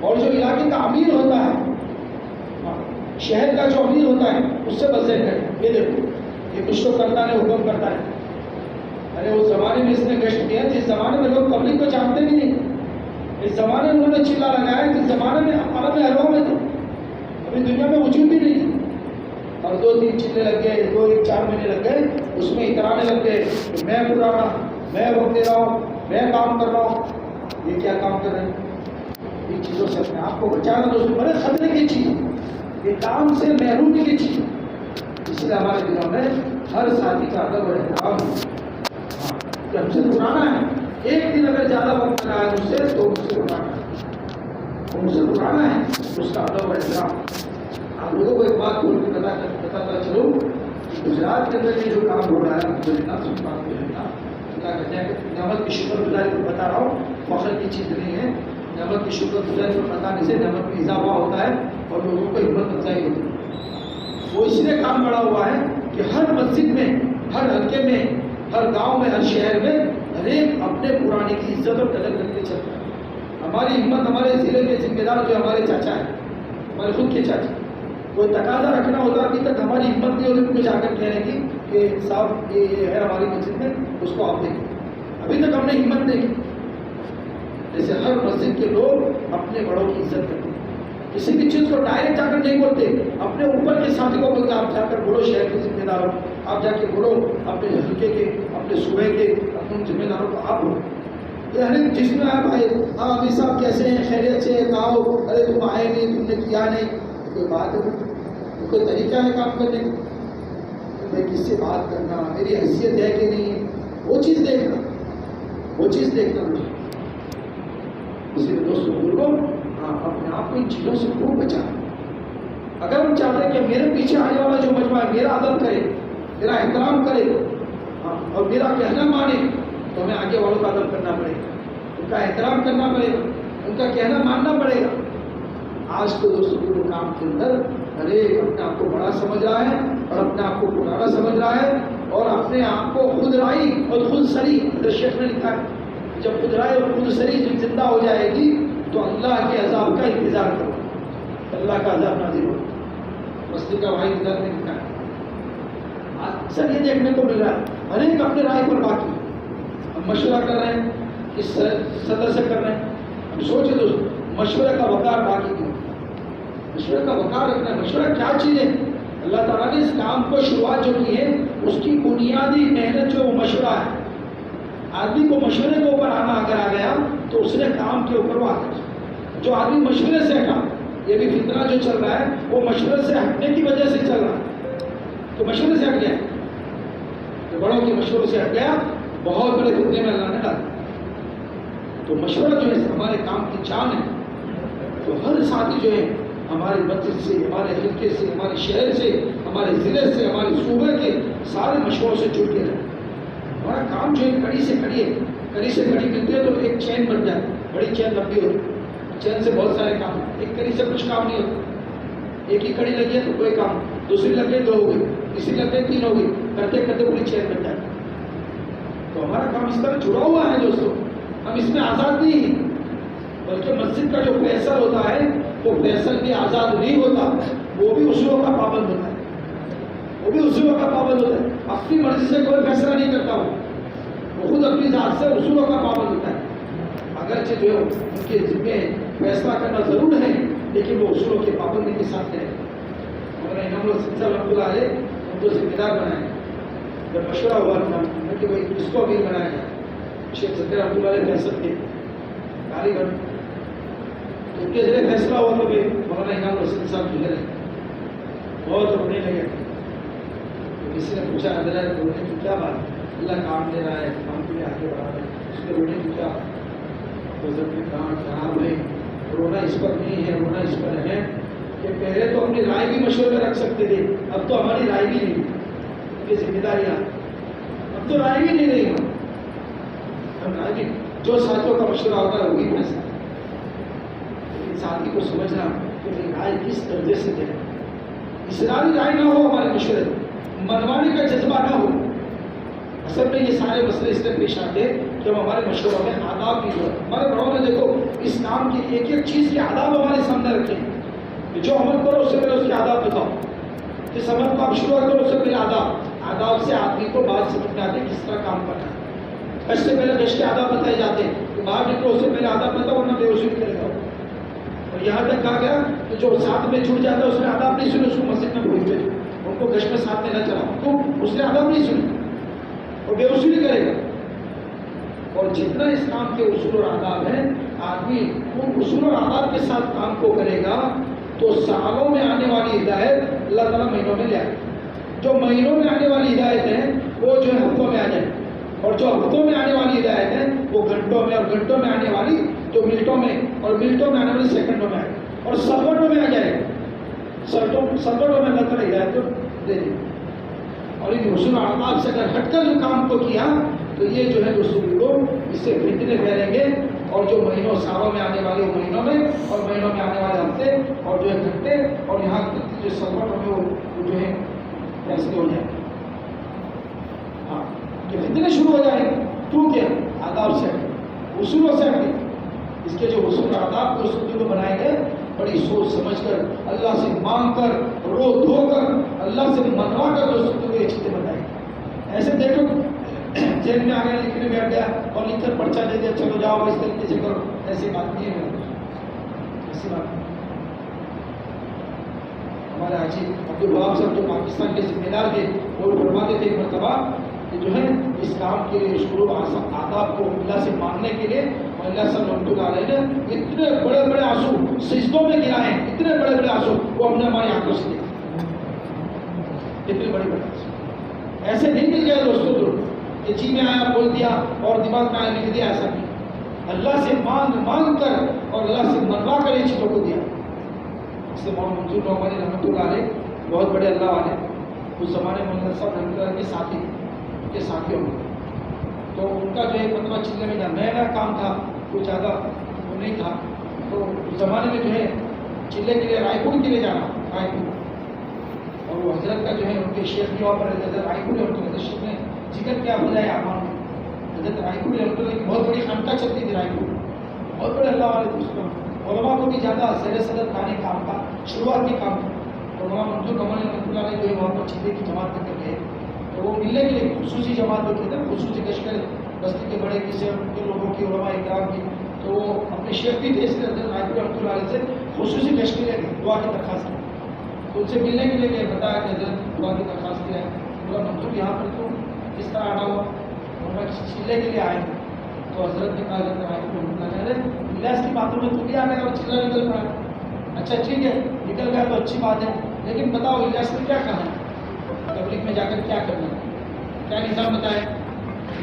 اور جو علاقے کا امیر ہوتا ہے، شہر کا جو امیر ہوتا ہے اس سے بچ جائے۔ یہ دیکھو یہ کچھ تو کرتا ہے، حکم کرتا ہے، ارے اس زمانے میں اس نے گشت کیا جس زمانے میں لوگ پبلک کو جانتے بھی نہیں، اس زمانے میں انہوں نے چلا لگایا جس زمانے میں عالم حرام میں تھے، ابھی دنیا میں وجود بھی نہیں، اور 2-3 چلے لگ گئے، 2-4 مہینے لگ گئے، اس میں اترانے لگ گئے کہ میں پرانا، میں وقت دے رہا ہوں، میں کام کر رہا ہوں۔ یہ کیا کام کر رہے ہیں؟ ان چیزوں سے اپنے آپ کو بچانا دوستوں بڑے خطرے کی چیز، یہ کام سے محرومی کی چیز، اس لیے ہمارے دلوں میں ہر ساتھی کا ادب اور احترام کہ ہم سے پرانا ہے، ایک دن اگر زیادہ وقت لگا ہے مجھ سے تو مجھ سے پرانا ہے، وہ مجھ سے پرانا ہے، اس کا ادب اور احترام۔ آپ لوگوں کو ایک بات بول کے بتاتا چلو کہ گجرات کے اندر یہ جو کام ہو رہا ہے اللہ کہتے ہیں کہ نعمت کی شکر گزاری کو بتا رہا ہوں، فخر کی چیز نہیں ہے، نعمت کی شکر گزاری کو بتانے سے نعمت میں اضافہ ہوتا ہے اور لوگوں کو ہمت افزائی ہوتی ہے۔ وہ اس لیے کام بڑا ہوا ہے کہ ہر مسجد میں، ہر حلقے میں، ہر گاؤں میں، ہر شہر میں ہر ایک اپنے پرانے کی عزت اور قدر کر کے چلتا ہے۔ ہماری ہمت، ہمارے ضلع کے ذمہ دار جو ہمارے چاچا ہیں، ہمارے خود کے چاچا، کوئی تقاضا رکھنا ہوتا، ابھی تک ہماری ہمت نہیں ہوتی ان کو جا کر کہنے کی کہ صاحب یہ ہے ہماری مسجد میں، اس کو آپ دیکھیں، ابھی تک ہم نے ہمت نہیں کی۔ جیسے ہر مسجد کے لوگ اپنے بڑوں کی عزت کرتے ہیں، کسی بھی چیز کو ڈائریکٹ جا کر نہیں بولتے، اپنے اوپر کے ساتھی کو بولتے آپ جا کر بولو، شہر کے ذمہ داروں آپ جا کے بولو، اپنے حلقے کے، اپنے صوبے کے، اپنے ذمہ داروں کو آپ بولو۔ ارے جس میں آپ آئے، ہاں امیر صاحب کیسے ہیں، خیریت سے کہو، ارے تم آئے نہیں، تم نے کیا نہیں، کوئی بات ہے، کوئی طریقہ ہے کام کرنے کا؟ میں کس سے بات کرنا، میری حیثیت ہے کہ نہیں، وہ چیز دیکھنا، وہ چیز دیکھنا مجھے۔ اسی لیے دوستوں بزرگوں، اپنے آپ کو ان چیزوں سے خوب بچانا۔ اگر ہم چاہتے ہیں کہ میرے پیچھے آنے والا جو مجموعہ ہے میرا ادب کرے، میرا احترام کرے اور میرا کہنا مانے، تو ہمیں آگے والوں کا ادب کرنا پڑے گا، ان کا احترام کرنا پڑے گا، ان کا کہنا ماننا پڑے گا۔ آج تو دوستوں کے کام کے اندر ہر ایک اپنے آپ کو بڑا سمجھ رہا ہے اور اپنے آپ کو پرانا سمجھ رہا ہے، اور اپنے آپ کو خود رائی اور خود سری، شیخ نے لکھا ہے جب خود رائی اور خود سری جب زندہ ہو جائے گی تو اللہ کے عذاب کا انتظار کرو، اللہ کا عذاب نازل ہو۔ مسجد کا بھائی ادھر نے لکھا ہے۔ اکثر یہ دیکھنے کو مل رہا ہے ہر ایک اپنے رائے پر باقی، ہم مشورہ کر رہے ہیں، اس صدر سے کر رہے ہیں، ہم سوچے دوستوں مشورے کا وقار باقی کیوں؟ مشورے کا وقار رکھنا ہے۔ مشورہ کیا چیز ہے؟ اللہ تعالیٰ نے اس کام کو شروعات جو کی ہے اس کی بنیادی محنت جو مشورہ ہے۔ آدمی کو مشورے کے اوپر آنا اگر آ گیا تو اس نے کام کے اوپر وہ آتا ہے. جو آدمی مشورے سے ہٹا، یہ بھی فتنہ جو چل رہا ہے وہ مشورے سے ہٹنے کی وجہ سے چل رہا ہے. تو مشورے سے ہٹ گیا، تو بڑوں کے مشورے سے ہٹ گیا، بہت بڑے فتنے میں اللہ نے ڈالا. تو مشورہ جو ہے ہمارے کام کی جان ہے. تو ہر ساتھی جو ہے ہمارے مسجد سے، ہمارے حلقے سے، ہمارے شہر سے، ہمارے ضلع سے، ہمارے صوبے کے سارے مشوروں سے جڑ کے رہے. ہمارا کام جو ہے کڑی سے کڑی ہے. کڑی سے کڑی ملتی ہے تو ایک چین بن جائے، بڑی چین لمبی ہوتی ہے. چین سے بہت سارے کام، ایک کڑی سے کچھ کام نہیں ہوتا. ایک ہی کڑی لگی ہے تو کوئی کام، دوسری لگ گئی 2 ہو گئی، تیسری لگ گئی 3 ہو گئی، کرتے کرتے پوری چین بن جاتی. تو ہمارا کام اس طرح جڑا ہوا ہے دوستوں. ہم اس میں آزاد نہیں ہیں، بلکہ مسجد کا جو فیصل ہوتا ہے وہ فیصل بھی آزاد نہیں ہوتا، وہ بھی اصولوں کا پابند ہوتا ہے. وہ بھی اصولوں کا پابند ہوتا ہے. اپنی مرضی سے کوئی فیصلہ نہیں کرتا وہ خود اپنی ذات سے اصولوں کا پابند ہوتا ہے. اگرچہ جو ان کے ذمے فیصلہ کرنا ضرور ہے لیکن وہ اصولوں کے پابندی کے ساتھ ہے. اور انہوں نے رحمۃ اللہ علیہ ان کو ذمہ دار بنائے. جب مشورہ ہوا تھا کہ بھائی اس کو امیر بنایا جائے، شیخ ذکر رحمۃ اللہ علیہ فیصل تھے کاریگر، تو ان کے ذریعے فیصلہ ہوا تو بھائی مولانا انعام الحسن صاحب جو ہے بہت رونے لگے. تو کسی نے پوچھا حضرت رونے کی کیا بات ہے؟ اللہ کام دے رہا ہے، کام کے لیے آگے بڑھا رہا ہے، اس میں رونے کی کیا بات؟ تو حضرت نے کہا جناب بھائی رونا اس پر نہیں ہے، رونا اس پر ہے کہ پہلے تو اپنی رائے بھی مشورے میں رکھ سکتے تھے، اب تو ہماری رائے بھی نہیں. یہ ذمہ داریاں اب تو رائے بھی نہیں رہی. ہم رائے بھی جو ساتھیوں کا مشورہ ہوتا ہے وہی فیصلہ. لیکن ساتھی کو سمجھنا کہ رائے کس درجے سے دے، اسراری رائے نہ ہو، ہمارے مشورے منوانے کا جذبہ نہ ہو. اصل میں یہ سارے مسئلے اس طرح پیش آتے کہ ہم ہمارے مشوروں میں آداب کی ضرورت. ہمارے بڑوں نے دیکھو اس کام کی ایک ایک چیز کے آداب ہمارے سامنے رکھے کہ جو عمل کرو اس سے پہلے اس کے آداب بتاؤ. جس عمل کو آپ شروع کرو اس سے پہلے آداب سے آدمی کو بات سمجھ میں آتے کس طرح کام کرنا ہے. گشت سے پہلے گشت کے آداب بتائے جاتے ہیں کہ باہر نکلو اس سے پہلے آداب بتاؤ ورنہ بے ہوشی کرے گا. اور یہاں تک کہا گیا کہ جو ساتھ میں جڑ جاتا ہے اس نے آداب نہیں سنے، اس کو مسجد میں بھیج دے، ان کو گشت میں ساتھ میں نہ چلا، تو اس نے آداب نہیں سنے اور بے ہوشی نہیں کرے گا. اور جتنا اس کام کے اصول اور آداب ہیں، آدمی ان اصول اور آداب کے ساتھ کام کو کرے گا تو سالوں میں آنے والی ہدایت اللہ تعالیٰ مہینوں میں لے آئے. جو مہینوں میں آنے والی ہدایت ہے وہ جو ہے ہفتوں میں آ جائے، اور جو ہفتوں میں آنے والی ہدایت ہے وہ گھنٹوں میں، اور گھنٹوں میں آنے والی جو منٹوں میں، اور منٹوں میں آنے والی سیکنڈوں میں آئے، اور سرکٹوں میں آ جائے. سرکٹوں میں اللہ تعالیٰ ہدایت کو دے دے. اور ان اصول و آداب سے اگر ہٹ کر جو کام کو کیا تو یہ جو ہے دوستوں کو اس سے فتنے پھیلیں گے، اور جو مہینوں سالوں میں آنے والے مہینوں میں، اور مہینوں میں آنے والے ہفتے، اور جو ہے گھنٹے، اور یہاں تک جو سرکٹوں میں وہ جو ہے فیصلے ہو جائیں. ہاں یہ فتنے شروع ہو جائیں گے کیونکہ آداب سے اصولوں سے ہٹے. اس کے جو اصول آداب کو اصول کو بنائے گئے بڑی سوچ سمجھ کر، اللہ سے مانگ کر، رو دھو کر، اللہ سے منوا کر دوستوں کو یہ چیزیں بتائیں. ایسے دیکھو جیل میں آگے لکھنے بیٹھ گیا اور لکھ کر پرچہ دے دیا چلو جاؤ اس طریقے سے کرو، ایسی بات نہیں ہے. ایسی بات نہیں. ہمارے حاجی عبدالوہاب صاحب جو پاکستان کے ذمہ دار تھے وہ فرماتے تھے ایک مرتبہ کہ جو ہے اس کام کے لیے شروع آداب کو اللہ سے ماننے کے لیے اللہ صاحب رحمۃ اللہ علیہ نے اتنے بڑے بڑے آنسو سجدوں میں گرائے ہیں، اتنے بڑے بڑے آنسو وہ ہم نے ہماری آنکھوں سے دیکھے. اتنے بڑے بڑے آنسو ایسے نہیں مل گئے دوستوں کو کہ جی میں آیا بول دیا اور دماغ میں آیا لکھ دیا. ایسا نہیں، اللہ سے مانگ مانگ کر اور اللہ سے منوا کر ان چیزوں کو دیا. اس سے مولانا منظور نعمانی رحمۃ اللہ علیہ بہت بڑے اللہ والے، اس زمانے میں مولانا صاحب رحمۃ اللہ کے ساتھی کے ساتھیوں میں، تو ان کا جو ہے مطلب چلنے میں جانا نیا کام تھا، کوئی زیادہ وہ نہیں تھا. تو اس زمانے میں جو ہے چلے کے لیے رائے پور کے لیے جانا، رائے پور، اور وہ حضرت کا جو ہے ان کے شیخ بھی وہاں پر حضرت رائے پور ہے، ان کے حضرت شیخ نے ذکر کیا بجائے امان میں. حضرت رائے پور رحمۃ اللہ کی بہت بڑی خانقاہ چلتی تھی رائے پور، بہت بڑے اللہ والے دوستوں، علماء کو بھی زیادہ زیر صدر کھانے کام کا شروعاتی کام تھا. اور مولانا منظور نعمانی رحمۃ اللہ علیہ جو ہے وہاں پر چلے کی جماعت کر کے گئے، تو وہ ملنے کے لیے خصوصی جماعت ہوتی ہے، خصوصی لشکر بستی کے بڑے کسی کے لوگوں کی علماء اکرام کی، تو وہ اپنے شیخ بھی تھے اس لیے حضرت رائے پور رحمۃ اللہ علیہ سے خصوصی لشکر لے گئے دعا کی درخواست کی. تو ان سے ملنے کے لیے بتایا کہ حضرت دعا کی درخواست کیا ہے. مولانا منظور یہاں پر تو کس طرح آنا ہوا، میں چلے کے لیے آئے تھے تو حضرت نے کہا الیاس کی باتوں میں تو بھی آ گیا اور چلا نکل پڑا. اچھا ٹھیک ہے نکل گیا تو اچھی بات ہے, لیکن بتاؤ الیاس نے کیا کہا تبلیغ میں جا کر کیا کرنا ہے, کیا نظام بتایا؟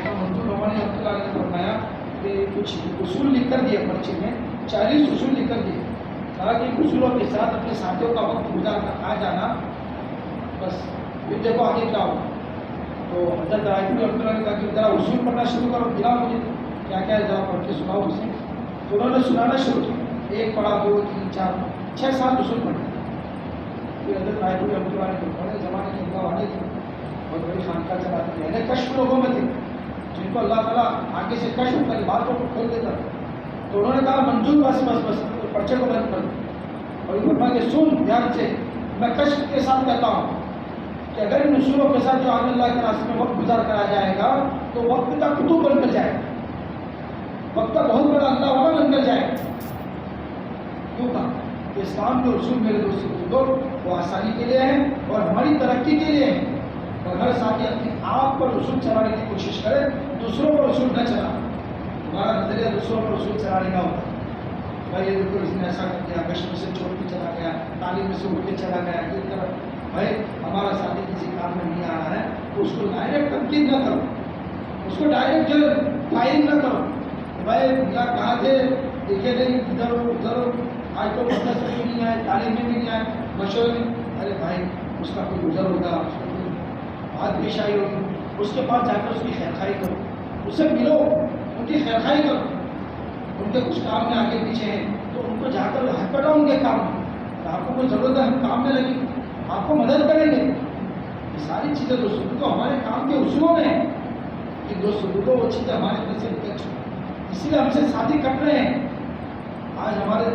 منظور بابا نے رحمۃ اللہ علیہ نے فرمایا کہ کچھ اصول لکھ کر دیے پرچے میں, 40 اصول لکھ کر دیے, کہا کہ اصولوں کے ساتھ اپنے ساتھیوں کا وقت گزارنا آ جانا, بس پھر دیکھو آگے کیا ہوگا. تو حضرت رائے رحمۃ اللہ نے کہا کہ ذرا اصول پڑھنا شروع کرو, دلا مجھے کیا کیا ہے ذرا پڑھ کے سناؤ اسے. تو انہوں نے سنانا شروع کیا, 1 پڑھا 2 3 4 6 7 اصول پڑھے. پھر حضرت رائے رحمۃ اللہ نے بڑے زمانے کے اللہ والے تھے اور بڑی خانقاہ چلاتے تھے, یعنی کشف لوگوں میں تھے جن کو اللہ تعالیٰ آگے سے کشف کر باتوں کو کھول دیتا. تو انہوں نے کہا منظور بس بس بس پرچے کو بند کر دو, اور یہ فرمایا کہ سن دھیان سے, میں کشف کے ساتھ کہتا ہوں کہ اگر ان اصولوں کے ساتھ جو آگے اللہ کے راستے میں وقت گزار کرا جائے گا تو وقت کا کتب بن کر جائے گا, وقت کا بہت بڑا اللہ والا بن کر جائے گا. کیوں کہا کہ اسلام کے اصول میرے دوستوں وہ آسانی کے لیے ہیں اور ہماری ترقی کے لیے ہیں, اور ہر ساتھی اپنے آپ پر اصول چلانے کی کوشش کرے, دوسروں پر اصول نہ چلا. ہمارا نظریہ دوسروں پر اصول چلانے کا ہوتا ہے, بھائی یہ بالکل اس نے ایسا کر دیا, کشمیر سے چھوڑ کے چلا گیا, تعلیم سے اٹھ کے چلا گیا, یہ طرح بھائی ہمارا ساتھی کسی کام میں نہیں آ رہا ہے تو اس کو ڈائریکٹ تنقید نہ کرو, اس کو ڈائریکٹ جو فائرنگ نہ کرو. بھائی کیا کہاں تھے دیکھے نہیں, ادھر آج تو مدرسے میں بھی نہیں آئے, تعلیم میں بھی نہیں آئے, مشورے میں, ارے بھائی اس کا کوئی گزر ہوگا, اس کا کوئی بات پیش آئی ہوگی, اس کے پاس جا کر اس کی خیر خائی کرو, اس سے ملو, ان کی خیر خائی کرو. ان کے کچھ کام میں آگے پیچھے ہیں تو ان کو جا کر ہاتھ پٹاؤ ان کے کام میں, آپ کو کوئی ضرورت ہے ہم کام میں لگیں, آپ کو مدد کریں گے. یہ ساری چیزیں دوستوں کو ہمارے کام کے اصولوں میں ہیں کہ دوستوں کو وہ چیزیں ہمارے اندر سے نکل چکی, اسی لیے ہم سے ساتھی کٹ رہے ہیں. آج ہمارے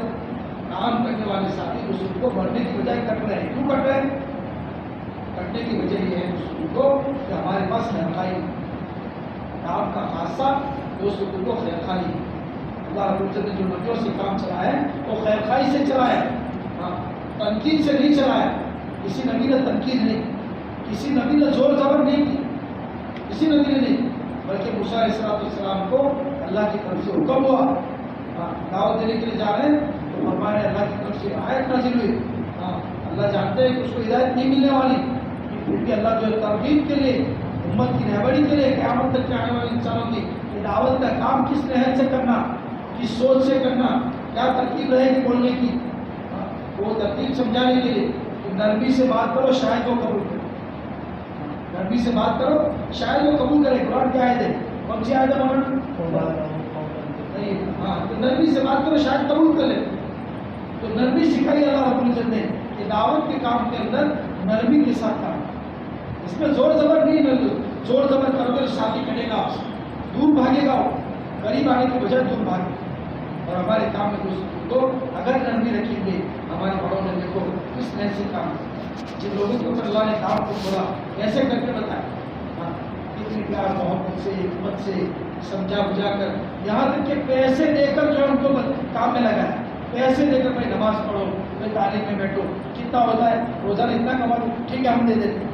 کام کرنے والے ساتھی دوستوں کو بڑھنے کی بجائے کٹ رہے ہیں. کیوں کٹ رہے ہیں؟ کٹنے کی وجہ یہ ہے دوستوں کو کہ ہمارے پاس خیرخائی, کام کا خاصہ دوستوں کو خیرخائی. اللہ رب العزت نے جو نبیوں سے کام چلایا ہے وہ خیرخائی سے چلایا ہے, ہاں تنقید سے نہیں چلایا. کسی نبی نے تنقید نہیں, کسی نبی نے زور زبر نہیں کی, کسی نبی نے نہیں, بلکہ موسیٰ علیہ السلام کو اللہ کی طرف سے حکم ہوا, دعوت دینے کے لیے جا رہے ہیں تو فرما رہے اللہ کی طرف سے آیت نازل ہوئی. اللہ جانتے ہیں کہ اس کو ہدایت نہیں ملنے والی, پھر بھی اللہ جو ہے ترغیب کے لیے, امت کی رہبری کے لیے, قیامت تک کے آنے والے انسانوں کی دعوت کا کام کس نہج سے کرنا, کس سوچ سے کرنا, کیا ترکیب رہے گی بولنے کی, وہ ترتیب سمجھانے کے لیے کہ نرمی سے بات کرو شاید وہ قبول کرے, نرمی سے بات کرو شاید وہ قبول کرے. قرآن کی آیت ہے, کون سی آیت ہے مولانا؟ ہاں تو نرمی سے بات کرو شاید قبول کر لے. تو نرمی سکھائی اللہ رب العزت نے کہ دعوت کے کام کے اندر نرمی کے ساتھ کام, اس میں زور زبر نہیں, زور زبر کرو گے ساتھی کٹے گا, آپ سے دور بھاگے گا, قریب آنے کی بجائے دور بھاگے. اور ہمارے کام میں دوستوں کو اگر نرمی رکھیں گے, ہمارے بڑوں نے دیکھو کس طرح سے کام, جن لوگوں کے اوپر اللہ نے کام کو چھوڑا کیسے کر کے بتایا, کتنی پیار محبت سے حکمت سے سمجھا بجھا کر, یہاں تک کہ پیسے دے کر جو ان کو کام میں لگایا, پیسے دے کر بھائی نماز پڑھو, بھائی تعلیم میں بیٹھو, کتنا ہوتا ہے روزانہ اتنا کما دو, ٹھیک ہے ہم دے دیتے,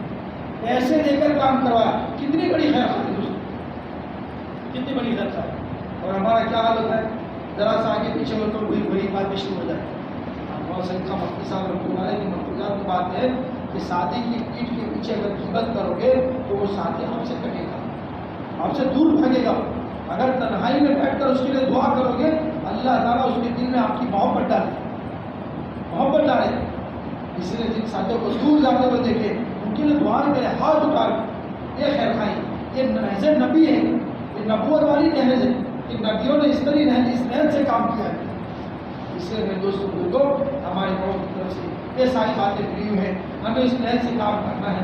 پیسے دے کر کام کروایا. کتنی بڑی خیر خواہی دوستوں, کتنی بڑی خیر خواہی. اور ہمارا کیا حال ہوتا ہے, ذرا سا آگے پیچھے ہو تو وہی بات بھی شروع ہو جائے. بہت سے مفتی صاحب رحمۃ اللہ کی مفروضات کی بات ہے کہ ساتھی کی پیٹھ کے پیچھے اگر غیبت کرو گے تو وہ ساتھی آپ سے کٹے گا, آپ سے دور بھاگے گا. اگر تنہائی میں بیٹھ کر اس کے لیے دعا کرو گے, اللہ تعالیٰ اس کے دل میں آپ کی محبت ڈالے. اس لیے جن ساتھیوں کو دور جاتے ہوئے دیکھے ان کے لیے دعا کرے, ہاتھ اٹھا, یہ خیر خائی, یہ نہج نبی ہے, یہ نبوت والی نہج ہے, کہ نبیوں نے اس نہج سے کام کیا ہے. اس لیے میرے دوستوں کو ہمارے بڑوں کی طرف سے یہ ساری باتیں ملی ہوئی ہیں, ہمیں اس نہج سے کام کرنا ہے.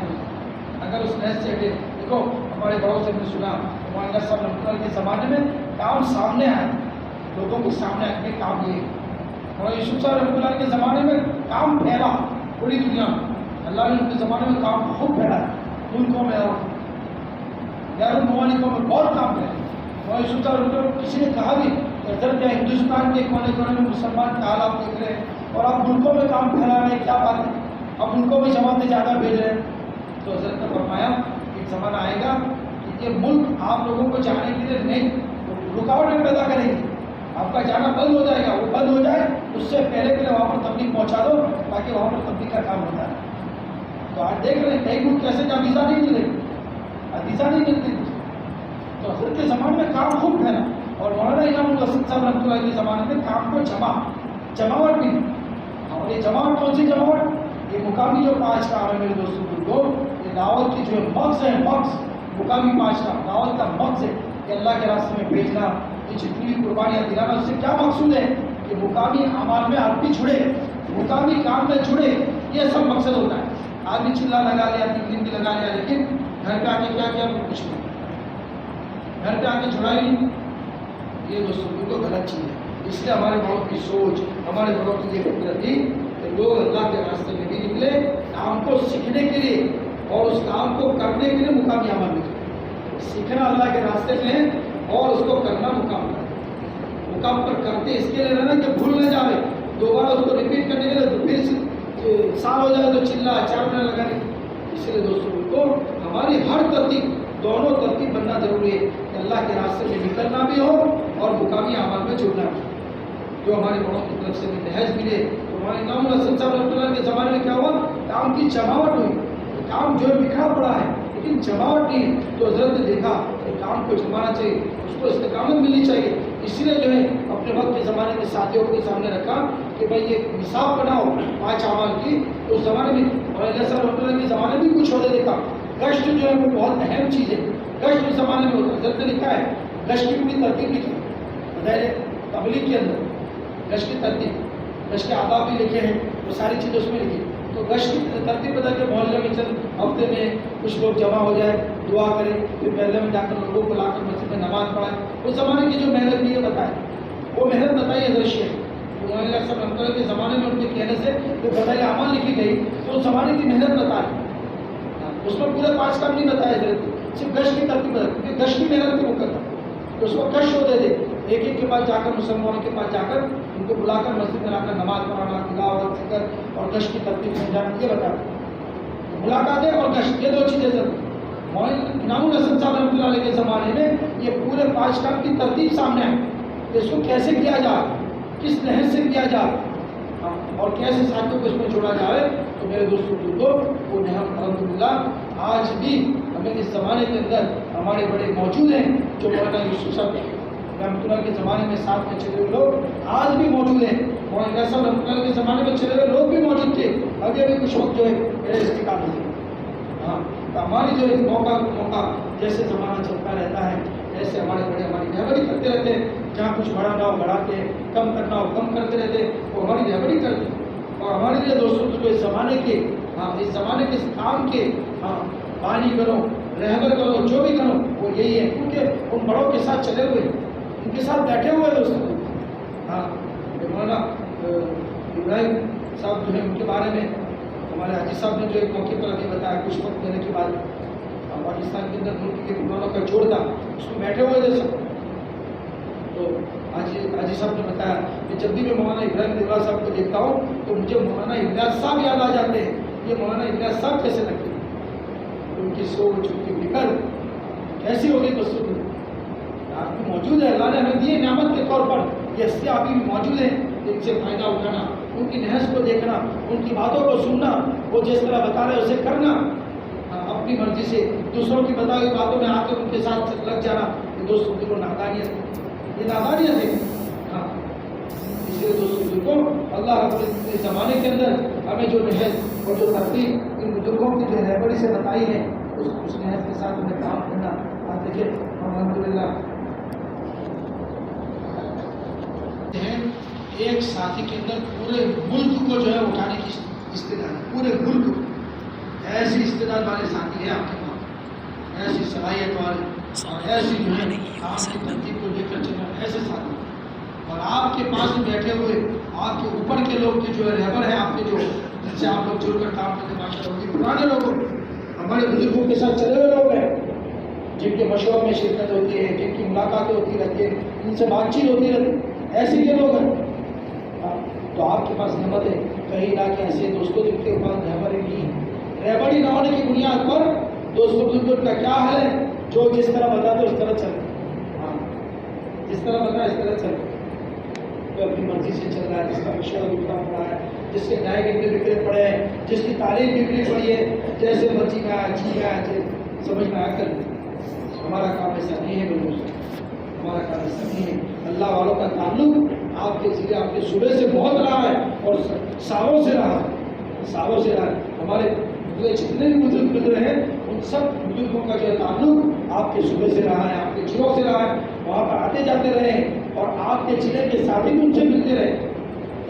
اگر اس نہج سے دیکھو, ہمارے بڑوں سے میں سنا مولانا صاحب رحمۃ اللہ کے زمانے میں کام سامنے آئے, لوگوں کے سامنے آ کے کام لیے. اور یوسف صاحب رحمۃ اللہ کے زمانے میں کام پھیلا پوری دنیا میں, اللہ نے ان کے زمانے میں کام بہت پھیلا, ملکوں میں اور غیر ممالکوں میں بہت کام پھیلا. اور یوسف صاحب رحمۃ اللہ کسی نے کہا بھی کہ اگر ہندوستان کے کونے کونے میں مسلمان کے حالات دیکھ رہے ہیں اور آپ ملکوں میں کام پھیلا رہے ہیں, کیا بات ہے, اب ملکوں میں جماعتیں زیادہ بھیج رہے ہیں. تو حضرت نے فرمایا ایک زمانہ آئے گا کہ یہ ملک آپ لوگوں کو جانے کے لیے نہیں رکاوٹیں پیدا کرے گی. آپ کا جانا بند ہو جائے گا. وہ بند ہو جائے اس سے پہلے وہاں پر تبلیغ پہنچا دو تاکہ وہاں پر تبلیغ کا کام ہوتا ہے. تو آج دیکھ رہے ہیں کئی ملک کیسے جہاں ویزا نہیں مل رہی, ویزا نہیں ملتی. تو حضرت کے زمانے میں کام خوب ہے نا. اور مولانا امام الحسن صاحب رحمۃ اللہ کے زمانے میں کام کو جماوٹ بھی. اور یہ جماوٹ کون سی جماوٹ؟ یہ مقامی جو 5 کام ہے میرے دوستوں کو, یہ دعوت کی جو مقصد ہے, مقصد مقامی 5 کام دعوت کا مقصد ہے کہ اللہ کے راستے میں بھیجنا, یہ جتنی بھی قربانیاں دلانا. اس سے کیا مقصود ہے کہ مقامی اعمال میں آدمی جڑے, مقامی کام میں جڑے. یہ سب مقصد ہوتا ہے. آدمی چلا لگا لیا, تین بھی لگا لیا, لیکن گھر پہ آ کے کیا کیا کچھ نہیں, گھر پہ آ کے چھڑائی نہیں. یہ دوستوں کو غلط چیز ہے. اس لیے ہمارے بڑوں کی سوچ, ہمارے بڑوں کی یہ فکر تھی کہ لوگ اللہ کے راستے میں بھی نکلے کام کو سیکھنے کے لیے اور اس کام کو کرنے کے لیے مقامی عمل میں. سیکھنا اللہ کے راستے میں ہے اور اس کو کرنا مقام پر کرتے اس کے لیے رہنا کہ بھول نہ جائے. دوبارہ اس کو ریپیٹ کرنے کے لیے پھر سال ہو جائے تو چلا 4 مہینے لگانے. اس لیے دوستوں کو ہماری ہر ترتیب, دونوں ترتیب بننا ضروری ہے کہ اللہ کے راستے میں نکلنا بھی ہو اور مقامی اعمال میں جڑنا بھی. جو ہمارے بڑوں کی طرف سے بھی نہج ملے. تو ہمارے امام الحسن صاحب رحمۃ اللہ کے زمانے میں کیا ہوا, کام کی جماوٹ ہوئی. کام جو ہے بکھرا پڑا ہے لیکن جماوٹ نہیں. تو حضرت نے دیکھا کہ کام کو جمانا چاہیے, اس کو استقامت ملنی چاہیے. اسی لیے جو ہے اپنے وقت کے زمانے میں ساتھیوں کے سامنے رکھا کہ بھائی یہ نصاب بناؤ 5 اعمال کی. تو اس زمانے میں اور اللہ صاحب رحمۃ اللہ کے زمانے میں کچھ ہوتے دیکھا. گشت جو ہے وہ بہت اہم چیز ہے. گشت اس زمانے میں ہوتا ہے. حضرت نے لکھا ہے گشت کی پوری ترتیب لکھی بظاہر تبلیغ کے اندر. گشت کی ترتیب, گشت کے آداب بھی لکھے ہیں, وہ ساری چیزیں اس میں لکھی. تو گشت کی ترتیب بتا کے محلے میں چند ہفتے میں کچھ لوگ جمع ہو جائے, دعا کریں, پھر محلے میں جا کر لوگوں کو لا کر مسجد میں نماز پڑھائیں. اس زمانے کی جو محنت بھی ہے بتائیں, وہ محنت بتائی حضرت شیخ مولانا صاحب رحمۃ اللہ کے زمانے میں ان کے کہنے سے جو بتائی اعمال لکھی گئی تو اس زمانے کی محنت بتائی. اس میں پورے 5 کام نہیں بتائے حضرت, صرف گشت کی ترتیب بتائی, کیونکہ گشت کی محنت کے مقدم تو اس کو گشت ہوتے تھے. ایک ایک کے پاس جا کر, مسلمانوں کے پاس جا کر ان کو بلا کر مسجد میں لا کر نماز پڑھانا, تلاوت, ذکر اور گشت کی ترتیب سمجھانا, یہ بتایا. ملاقاتیں اور گشت یہ 2 چیزیں ضرور. امام الحسن صاحب رحمۃ اللہ علیہ کے زمانے میں یہ پورے 5 کام کی ترتیب سامنے آئی. اس کو کیسے کیا جائے, کس نہج سے کیا جائے اور کیسے ساتھیوں کو اس میں جوڑا جائے. تو میرے دوستوں کو وہ نعمت الحمدللہ آج بھی ہمیں اس زمانے کے اندر ہمارے بڑے موجود ہیں. جو مولانا یوسف صاحب رحمۃ اللہ کے زمانے میں ساتھ میں چلے ہوئے لوگ آج بھی موجود ہیں. مولانا صاحب رحمۃ اللہ کے زمانے میں چلے ہوئے لوگ بھی موجود تھے. ابھی ابھی کچھ وقت جو ہے میرے استقامت ہے. ہاں, تو ہماری جو موقع جیسے زمانہ چلتا رہتا ہے ایسے ہمارے بڑے ہماری رہبری کرتے رہتے ہیں. جہاں کچھ بڑھانا ہو بڑھاتے ہیں, کم کرنا ہو کم کرتے رہتے, وہ ہماری رہبری کرتے ہیں. اور ہمارے لیے دوستوں جو اس زمانے کے اس کام کے بانی کرو, رہبر کرو, جو بھی کرو وہ یہی ہے, کیونکہ ان بڑوں کے ساتھ چلے ہوئے, ان کے ساتھ بیٹھے ہوئے دوستوں. ہاں, مولانا ابراہیم صاحب جو ہے ان کے بارے میں ہمارے حاجی صاحب نے جو ایک موقع پر ابھی بتایا, کچھ وقت دینے کے بعد پاکستان کے اندر ملک کے حکمرانوں کا جوڑ تھا, اس میں بیٹھے ہوئے تھے سب. تو حاجی صاحب نے بتایا کہ جب بھی میں مولانا ابراہیم دیولا صاحب کو دیکھتا ہوں تو مجھے مولانا الیاس صاحب یاد آ جاتے ہیں. یہ مولانا الیاس صاحب کیسے لگتے ہیں, ان کی سوچ, ان کی فکر کیسی ہوگی. دوستوں آپ کو موجود ہے, اللہ نے ہمیں دیے نعمت کے طور پر. یہ ہستیاں ابھی بھی موجود ہیں, ان سے فائدہ اٹھانا, ان کی نہج کو دیکھنا, ان کی باتوں کو سننا, وہ جس طرح بتا رہے اسے کرنا, اپنی مرضی سے دوسروں کی بتائی ہوئی باتوں میں آ کر ان کے ساتھ لگ جانا. یہ دوستوں کی نادانیت, یہ نادانیت ہے. ہاں, اس لیے دوستوں کو اللہ رب العزت کے زمانے کے اندر ہمیں جو نہج اور جو ترتیب ان بزرگوں کی جو رہبری سے بتائی ہے اس نہج کے ساتھ ہمیں کام کرنا. آپ دیکھیں الحمدللہ ایک ساتھی کے اندر پورے ملک کو جو ہے اٹھانے کی استعداد, پورے ملک ایسی استعداد والے ساتھی ہیں آپ کے پاس, ایسی صلاحیت والے اور ایسی جو ہے آپ کی ترتیب کو لے کر چلنا ایسے ساتھی. اور آپ کے پاس بیٹھے ہوئے آپ کے اوپر کے لوگ کے جو ہے رہبر ہیں آپ کے, جو جن سے آپ لوگ جڑ کر کام کرتے ماشاءاللہ پرانے لوگ ہمارے بزرگوں کے ساتھ چلے ہوئے لوگ ہیں, جن کے مشوروں میں شرکت ہوتی ہے, جن کی ملاقاتیں ہوتی رہتی ہیں, ان سے بات چیت ہوتی رہتی ہے, ایسے کے لوگ ہیں. تو آپ کے پاس نعمت ہے. کہیں نہ کہ ایسے دوستوں جن کے پاس رہبری نہیں ہے, رہبری نہ ہونے کی بنیاد پر دوستوں بزرگوں کا کیا حال ہے جو جس طرح بتا دو اس طرح چل، ہاں جس طرح بتا اس طرح چل، جو اپنی مرضی سے چل رہا ہے، جس کا مشورہ بگڑا پڑا ہے، جس کے نئے بگڑے بگڑے پڑے ہیں، جس کی تعلیم بگڑی پڑی ہے، جیسے مرضی کا اچھی کا سمجھ میں آ کر، ہمارا کام ایسا نہیں ہے بالکل، ہمارا کام ایسا نہیں ہے۔ اللہ والوں کا تعلق آپ کے ضلع آپ کے صوبے سے بہت رہا ہے اور سالوں سے رہا ہے، سالوں سے رہا ہے۔ ہمارے جتنے بھی بزرگ گزرے ہیں ان سب بزرگوں کا جو تعلق آپ کے صوبے سے رہا ہے، آپ کے ضلعوں سے رہا ہے، وہاں پر آتے جاتے رہے ہیں اور آپ کے ضلع کے ساتھی بھی ان سے ملتے رہے۔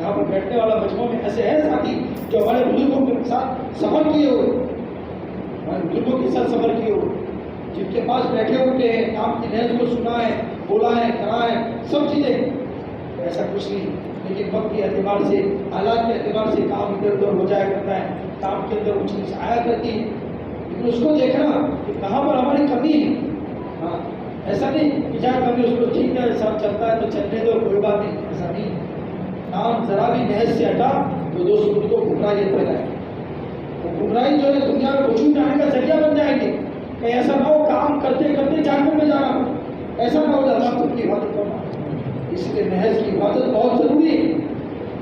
یہاں پر بیٹھنے والا مجموعہ میں ایسے ہیں ساتھی جو ہمارے بزرگوں کے ساتھ سفر کیے ہوئے، ہمارے بزرگوں کے ساتھ سفر کیے ہوئے، جن کے پاس بیٹھے ہوتے ہیں، کام کی نہج کو سنا ہے، بولا ہے، کرا ہے، سب چیزیں، ایسا کچھ نہیں۔ لیکن وقت کے اعتبار سے، حالات کے اعتبار سے کام ادھر ادھر ہو جایا کرتا ہے، کام کے اندر وہ چیز آیا کرتی ہے، لیکن اس کو دیکھنا کہ کہاں پر ہماری کمی ہے۔ ہاں ایسا نہیں کہ جہاں کمی اس کو ٹھیک ہے سب چلتا ہے تو چلنے دو، کوئی بات نہیں، ایسا نہیں۔ کام ذرا بھی نہج سے ہٹا تو دوستوں کو گمراہی پھیلائے، وہ گمراہی جو ہے دنیا میں وجود آنے کا ذریعہ بن جائیں گے۔ کہ ایسا نہ ہو کام کرتے کرتے جہنم میں جانا، ایسا نہ ہو جاتا خود کی حفاظت کرنا۔ اس لیے نہج کی حفاظت بہت ضروری ہے،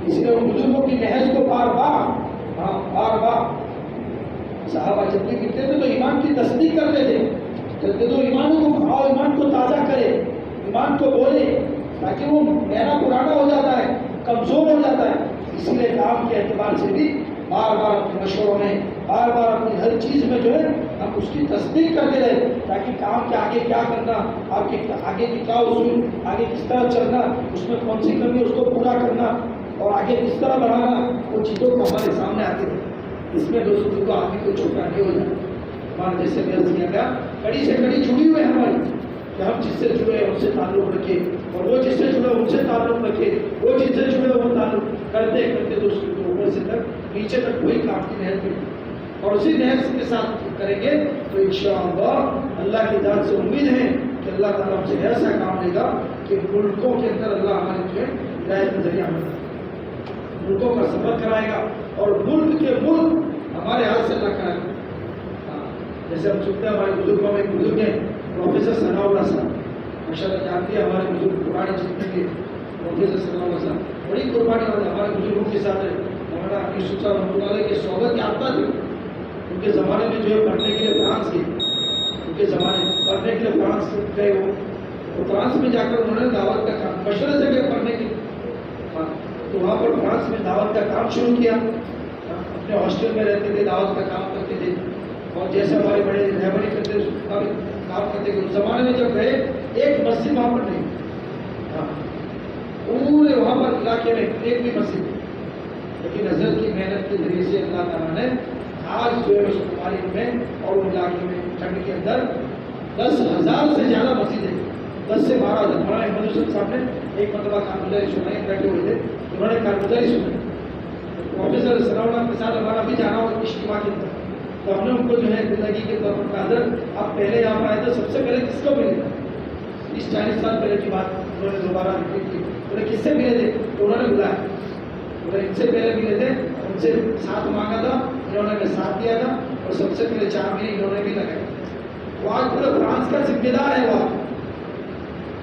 اس لیے ان بزرگوں کی نہج کو بار بار صحابہ جب بھی گرتے تھے تو ایمان کی تصدیق کرتے تھے، جب تو ایمان کو کھاؤ، ایمان کو تازہ کرے، ایمان کو بولے، تاکہ وہ نیا پرانا ہو جاتا ہے، کمزور ہو جاتا ہے۔ اس لیے کام کے اعتبار سے بھی بار بار اپنے مشوروں میں، بار بار اپنی ہر چیز میں جو ہے ہم اس کی تصدیق کرتے رہے، تاکہ کام کے آگے کیا کرنا، آپ کے آگے کی کیا اصول، آگے کس طرح چلنا، اس میں کون سی کمی اس کو پورا کرنا اور آگے کس طرح بڑھانا، وہ چیزوں کو ہمارے سامنے آتے تھے۔ اس میں دوستوں کو آدمی کو چھوٹا نہیں ہو جاتا۔ ہمارے جیسے عرض کیا گیا، کڑی سے کڑی جڑی ہوئی ہے ہماری، کہ ہم جس سے جڑے ہیں ان سے تعلق رکھے، اور وہ جس سے جڑے ان سے تعلق رکھے، وہ جس سے جڑے وہ تعلق کرتے کرتے دوستوں کو اوپر سے تک نیچے تک وہی کام کی نہج میں، اور اسی نہج کے ساتھ کریں گے تو انشاءاللہ اللہ کی ذات سے امید ہے کہ اللہ تعالیٰ ہم سے ایسا کام لے گا کہ ملکوں کے اندر اللہ ہمارے جو ہے ہدایت کا ذریعہ بنے گا، ملکوں کا سفر کرائے گا، اور ملک کے ملک ہمارے ہاتھ سے اللہ کرائے گا۔ جیسے ہم سنتے ہیں ہمارے بزرگوں میں ایک بزرگ ہیں پروفیسر ثناء اللہ صاحب، ماشاء اللہ جانتی ہے ہمارے بزرگ پرانے جتنے کے پروفیسر ثناء اللہ صاحب بڑی قربانی والے ہمارے بزرگوں کے ساتھ ہے۔ مولانا یوسف صاحب رحمۃ اللہ علیہ کے صحبت یافتہ تھے، ان کے زمانے میں جو ہے پڑھنے کے لیے فرانس گئے، ان کے زمانے پڑھنے کے لیے فرانس گئے، وہ فرانس میں جا کر انہوں نے دعوت کا کام مشورے سے گئے پڑھنے کے، تو وہاں پر فرانس میں دعوت کا کام شروع کیا، اپنے ہاسٹل میں رہتے تھے، دعوت کا کام کرتے تھے، اور جیسے ہمارے بڑے رہبری کرتے تھے اس کا بھی کام کرتے تھے۔ اس زمانے میں جب گئے ایک مسجد وہاں پر نہیں، پورے وہاں پر علاقے میں ایک بھی مسجد نہیں، لیکن حضرت کی محنت کے ذریعے سے اللہ تعالیٰ نے آج جو ہے اس تاریخ میں اور ان علاقے میں ٹھنڈ کے اندر 10,000 سے زیادہ مسجدیں، 10 سے 12,000۔ مولانا احمد حسن صاحب نے ایک مرتبہ کارگزاری سنائی، بیٹھے ہوئے تھے، انہوں نے کارگزاری سنائی، پروفیسر ثناء اللہ کے ساتھ ہمارا بھی جانا ہو اجتماع کے اندر، تو ہم نے ان کو جو ہے زندگی کے طور پر حضرت آپ پہلے یہاں پر آئے تو سب سے پہلے کس کو ملے؟ 30-40 سال پہلے کی بات انہوں نے دوبارہ ریپیٹ کی، انہیں کس سے ملے تھے؟ تو انہوں نے بلایا، انہیں ان سے پہلے ملے تھے، ان سے ساتھ مانگا تھا، انہوں نے ساتھ دیا تھا، اور سب سے پہلے 4 مہینے انہوں نے بھی لگائے۔ وہ آج پورے فرانس کا ذمہ دار ہے، وہ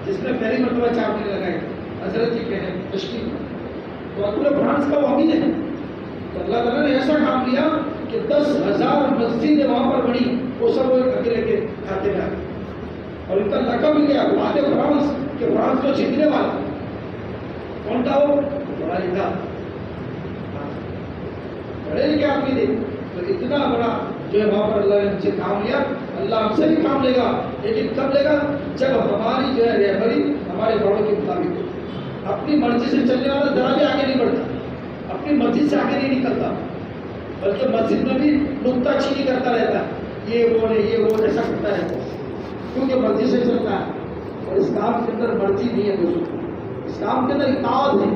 جس نے پہلی مرتبہ 4 مہینے لگائے حضرت جی کے تشکیل، تو پورے فرانس کا وہ امید ہے۔ تو اللہ تعالیٰ نے ایسا کام لیا کہ 10,000 مسجدیں وہاں پر بنی، وہ سب وہ اکیلے کے کھاتے میں آ گئے، اور ان کا لقب بھی گیا فاتح فرانس، کہ فرانس کو جیتنے والا کون تھا؟ وہ بڑا لکھا پڑھے لکھے آدمی تھے، تو اتنا بڑا جو ہے وہاں پر اللہ نے ہم سے کام لیا۔ اللہ ہم سے بھی کام لے گا، لیکن کب لے گا؟ جب ہماری جو ہے رہبری ہمارے بڑوں کے مطابق ہو۔ اپنی مرضی سے چلنے والا ذرا بھی آگے نہیں بڑھتا، اپنی مرضی سے آگے نہیں نکلتا، بلکہ مسجد میں بھی نکتہ چینی کرتا رہتا ہے، یہ وہ نہیں، یہ وہ ایسا کرتا ہے، کیونکہ مرضی سے چلتا ہے۔ اور اس کام کے اندر مرضی نہیں ہے دوستوں، اس کام کے اندر اطاعت ہے،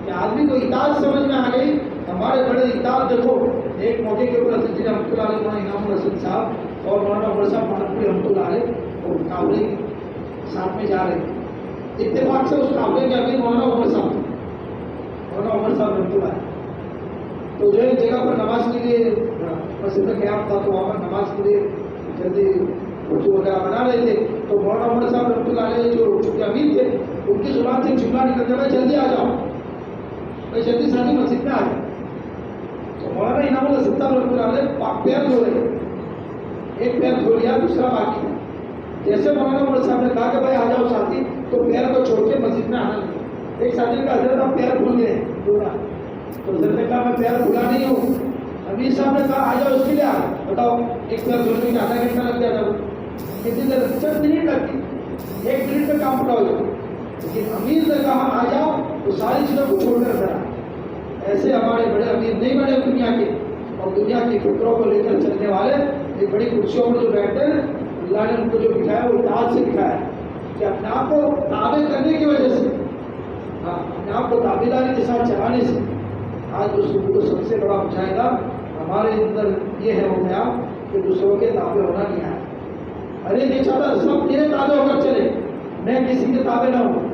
کہ آدمی کو اطاعت سمجھ میں آ گئی۔ ہمارے بڑے اطاعت دیکھو، ایک موقع کے اوپر حضرت جی رحمۃ اللہ علیہ، مولانا انعام الحسن صاحب اور مولانا عمر صاحب مانپوری رحمۃ اللہ علیہ، اور قابلے ساتھ میں جا رہے تھے، اتفاق سے اس قابلے کے ابھی مولانا عمر صاحب رحمۃ اللہ علیہ، تو جو جگہ پر نماز کے لیے مسجد کا قیام تھا، تو وہاں پر نماز کے لیے جلدی اردو وغیرہ بنا رہے تھے تو مولانا عمر صاحب رحمۃ اللہ علیہ جو امیر تھے ان کی زبان سے جملہ نکل جائے جلدی آ جاؤ بھائی، جلدی ساری مسجد میں آ جاؤ. تو مولانا انعام اللہ صاحب رحمۃ اللہ علیہ پیر دھو رہے، ایک پیر دھو لیا دوسرا باقی تھا. جیسے مولانا عمر صاحب نے کہا کہ بھائی آ جاؤ ساتھی، تو پیر کو چھوڑ کے مسجد میں آنا لگے. ایک ساتھی کا حضرت آپ پیر بھول گئے دھونا، تو حضرت نے کہا میں پیر بھولا نہیں ہوں. امیر صاحب نے کہا آ جاؤ اس کے لیے آ بتاؤ ایک پیر دھونے میں آدھا گھنٹہ لگ جاتا، کتنی دیر؟ چند منٹ لگتی، 1 منٹ میں کام پورا ہو جاتا. لیکن امیر نے کہا آ جاؤ تو ساری چیزوں کو چھوڑ کر ذرا. ایسے ہمارے بڑے امیر نہیں بنے دنیا کے، اور دنیا کی فکروں کو لے کر چلنے والے ایک بڑی کرسیوں پر جو بیٹھتے ہیں اللہ نے ان کو جو بٹھایا وہ اطاعت سے بٹھایا کہ اپنے آپ کو تابع کرنے کی وجہ سے، اپنے آپ کو تابعداری کے ساتھ چلانے سے. آج دوسروں کو سب سے بڑا مشاہدہ ہمارے اندر یہ ہے ہو گیا کہ دوسروں کے تابع ہونا نہیں ہے. ارے یہ چاہتا سب میرے تابع ہو کر چلے، میں کسی کے تابع نہ ہوں.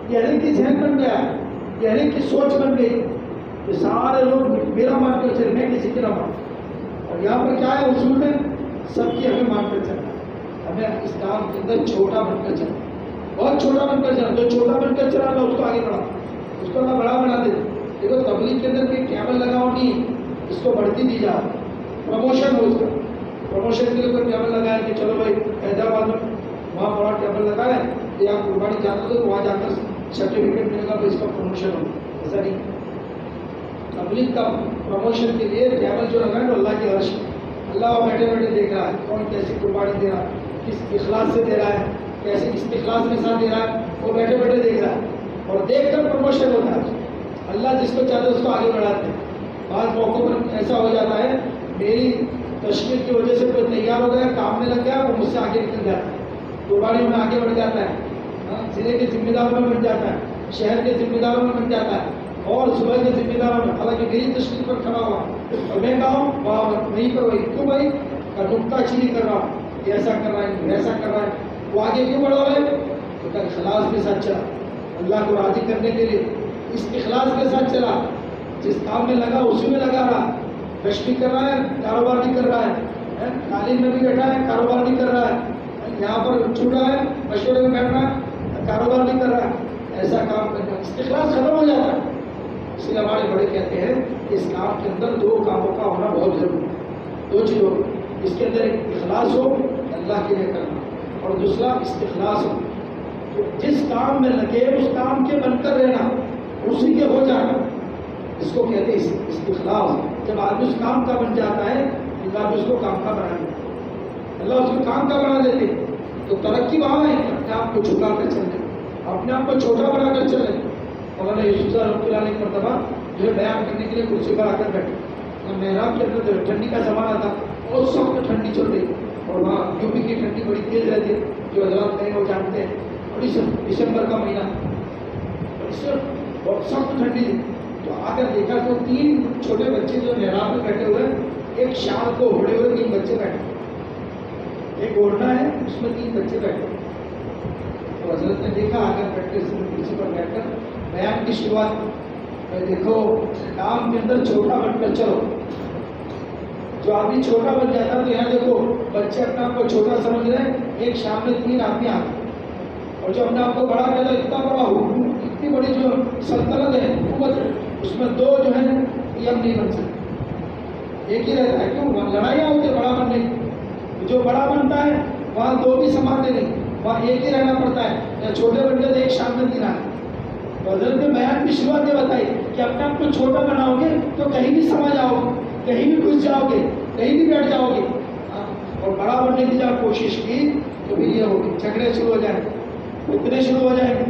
یہ ہر ایک کی ذہن بن گیا ہے، یہ ہر ایک کی سوچ بن گئی کہ سارے لوگ میرا مان کر چلے، میں کسی کے نہ مان. اور یہاں پر کیا ہے اصول میں سب کی ہمیں مان کر چلنا، ہمیں اس کام کے اندر چھوٹا بن کر چلنا، بہت چھوٹا بن کر چلنا. جو چھوٹا بن کر چلا اس کو آگے بڑھا، اس کو نہ بڑا بنا دے. دیکھو تبلیغ کے اندر کوئی ٹیبل لگاؤ نہیں، اس کو بڑھتی دی جا، پروموشن ہو. اس کا پروموشن کے لیے کوئی ٹیبل لگایا کہ چلو بھائی حیدرآباد میں وہاں بڑا ٹیبل لگا ہے کہ آپ قربانی جاتے ہو تو وہاں جا کر سرٹیفکیٹ ملے گا تو اس کا پروموشن ہو. ایسا نہیں. تبلیغ کا پروموشن کے لیے ٹیبل جو لگا ہے تو اللہ کے عرش، اللہ بیٹھے بیٹھے دیکھ رہا ہے کون کیسی قربانی دے رہا ہے، کس اخلاص سے دے رہا ہے، کیسے کس اخلاص کے ساتھ دے رہا ہے، وہ بیٹھے بیٹھے دیکھ رہا ہے. اور دیکھ کر پروموشن ہوتا ہے. اللہ جس کو چاہتے ہے اس کو آگے بڑھاتے ہیں. بعض موقعوں پر ایسا ہو جاتا ہے میری تشکیل کی وجہ سے کوئی تیار ہو گیا، کام میں لگ گیا، وہ مجھ سے آگے نکل جاتا ہے، قربانی میں آگے بڑھ جاتا ہے، ضلع کے ذمہ داروں میں بن جاتا ہے، شہر کے ذمہ داروں میں بن جاتا ہے، اور صبح کے ذمہ داروں میں. حالانکہ میری تشکیل پر کھڑا ہوا اور میں کہا ہوں وہاں نہیں پر وہی کیوں بھائی کا نکتہ چینی کر رہا ہوں، ایسا کر رہا ہے ویسا کر رہا ہے، وہ آگے کیوں بڑھا ہوا ہے؟ تو اخلاص کے ساتھ چلا، اللہ کو راضی کرنے کے لیے اس اخلاص کے ساتھ چلا. جس کام میں لگا اسی میں لگا رہا. کش بھی کر رہا ہے، کاروبار نہیں کر رہا ہے، تعلیم میں بھی بیٹھا ہے، کاروبار نہیں کر رہا ہے، یہاں پر چھوٹا ہے مشورے میں بیٹھ رہا ہے، کاروبار نہیں کر رہا ہے. ایسا کام کرنا اخلاص ختم ہو جاتا ہے. اس لیے ہمارے بڑے کہتے ہیں کہ اس کام کے اندر 2 کاموں کا ہونا بہت ضروری ہے. 2 چیزوں، اس کے اندر ایک اخلاص ہو اللہ کے لیے کرنا، اور دوسرا استخلاص ہو. جس کام میں لگے اس کام کے بن کر رہنا، اسی کے ہو جانا، اس کو کہتے ہیں استخلاص. جب آدمی اس کام کا بن جاتا ہے اللہ بھی اس کو کام کا بنا دیتا ہے، اللہ اس کو کام کا بنا دیتے. تو ترقی وہاں ہے کہ اپنے آپ کو جھکا کر چلے، اپنے آپ کو چھوٹا بنا کر چلے. مولانا یوسف صاحب رحمۃ اللہ علیہ ایک مرتبہ جو ہے بیان کرنے کے لیے کرسی پر آ کر بیٹھے. محراب کے اندر ٹھنڈی کا زمانہ تھا، بہت سخت ٹھنڈی چل رہی، اور وہاں یو پی کی ٹھنڈی بڑی تیز رہتی ہے، جو حضرات نہیں وہ جانتے ہیں. اور دسمبر کا مہینہ بہت سخت ٹھنڈی تھی. تو آ کر دیکھا تو 3 چھوٹے بچے جو محراب میں بیٹھے ہوئے، ایک شال کو اوڑھے ہوئے 3 بچے بیٹھے، ایک اوڑھنا ہے اس میں 3 بچے بیٹھے. تو حضرت نے دیکھا آ کر بیٹھ کے کرسی پر بیٹھ کر بیان کی شروعات. دیکھو کام کے اندر چھوٹا بن کر چلو. جو آدمی چھوٹا بن جاتا تو یہاں دیکھو بچے اپنے آپ کو چھوٹا سمجھ رہے ہیں، ایک شام میں 3 آدمی آتے، اور جو اپنے آپ کو بڑا کہتا ہے اتنا بڑا اتنی بڑی جو سلطنت ہے حکومت ہے، اس میں 2 جو ہے یم نہیں بن سکتے، ایک ہی رہتا ہے. کیوں؟ وہاں لڑائیاں ہوتی ہے بڑا بننے کی. جو بڑا بنتا ہے وہاں 2 بھی سنبھالتے نہیں، وہاں ایک ہی رہنا پڑتا ہے. یا چھوٹے بن گئے تو ایک شام میں 3 آتے. حضرت نے بیان کی شروعات یہ بتائی کہ اپنے آپ کو چھوٹا بناؤ گے تو کہیں بھی سما جاؤ گے، کہیں بھی گھس جاؤ گے، کہیں بھی بیٹھ جاؤ گے. اور بڑا بننے کی جب کوشش کی تو بھی یہ ہوگی، جھگڑے شروع ہو جائیں، اتنے شروع ہو جائیں گے.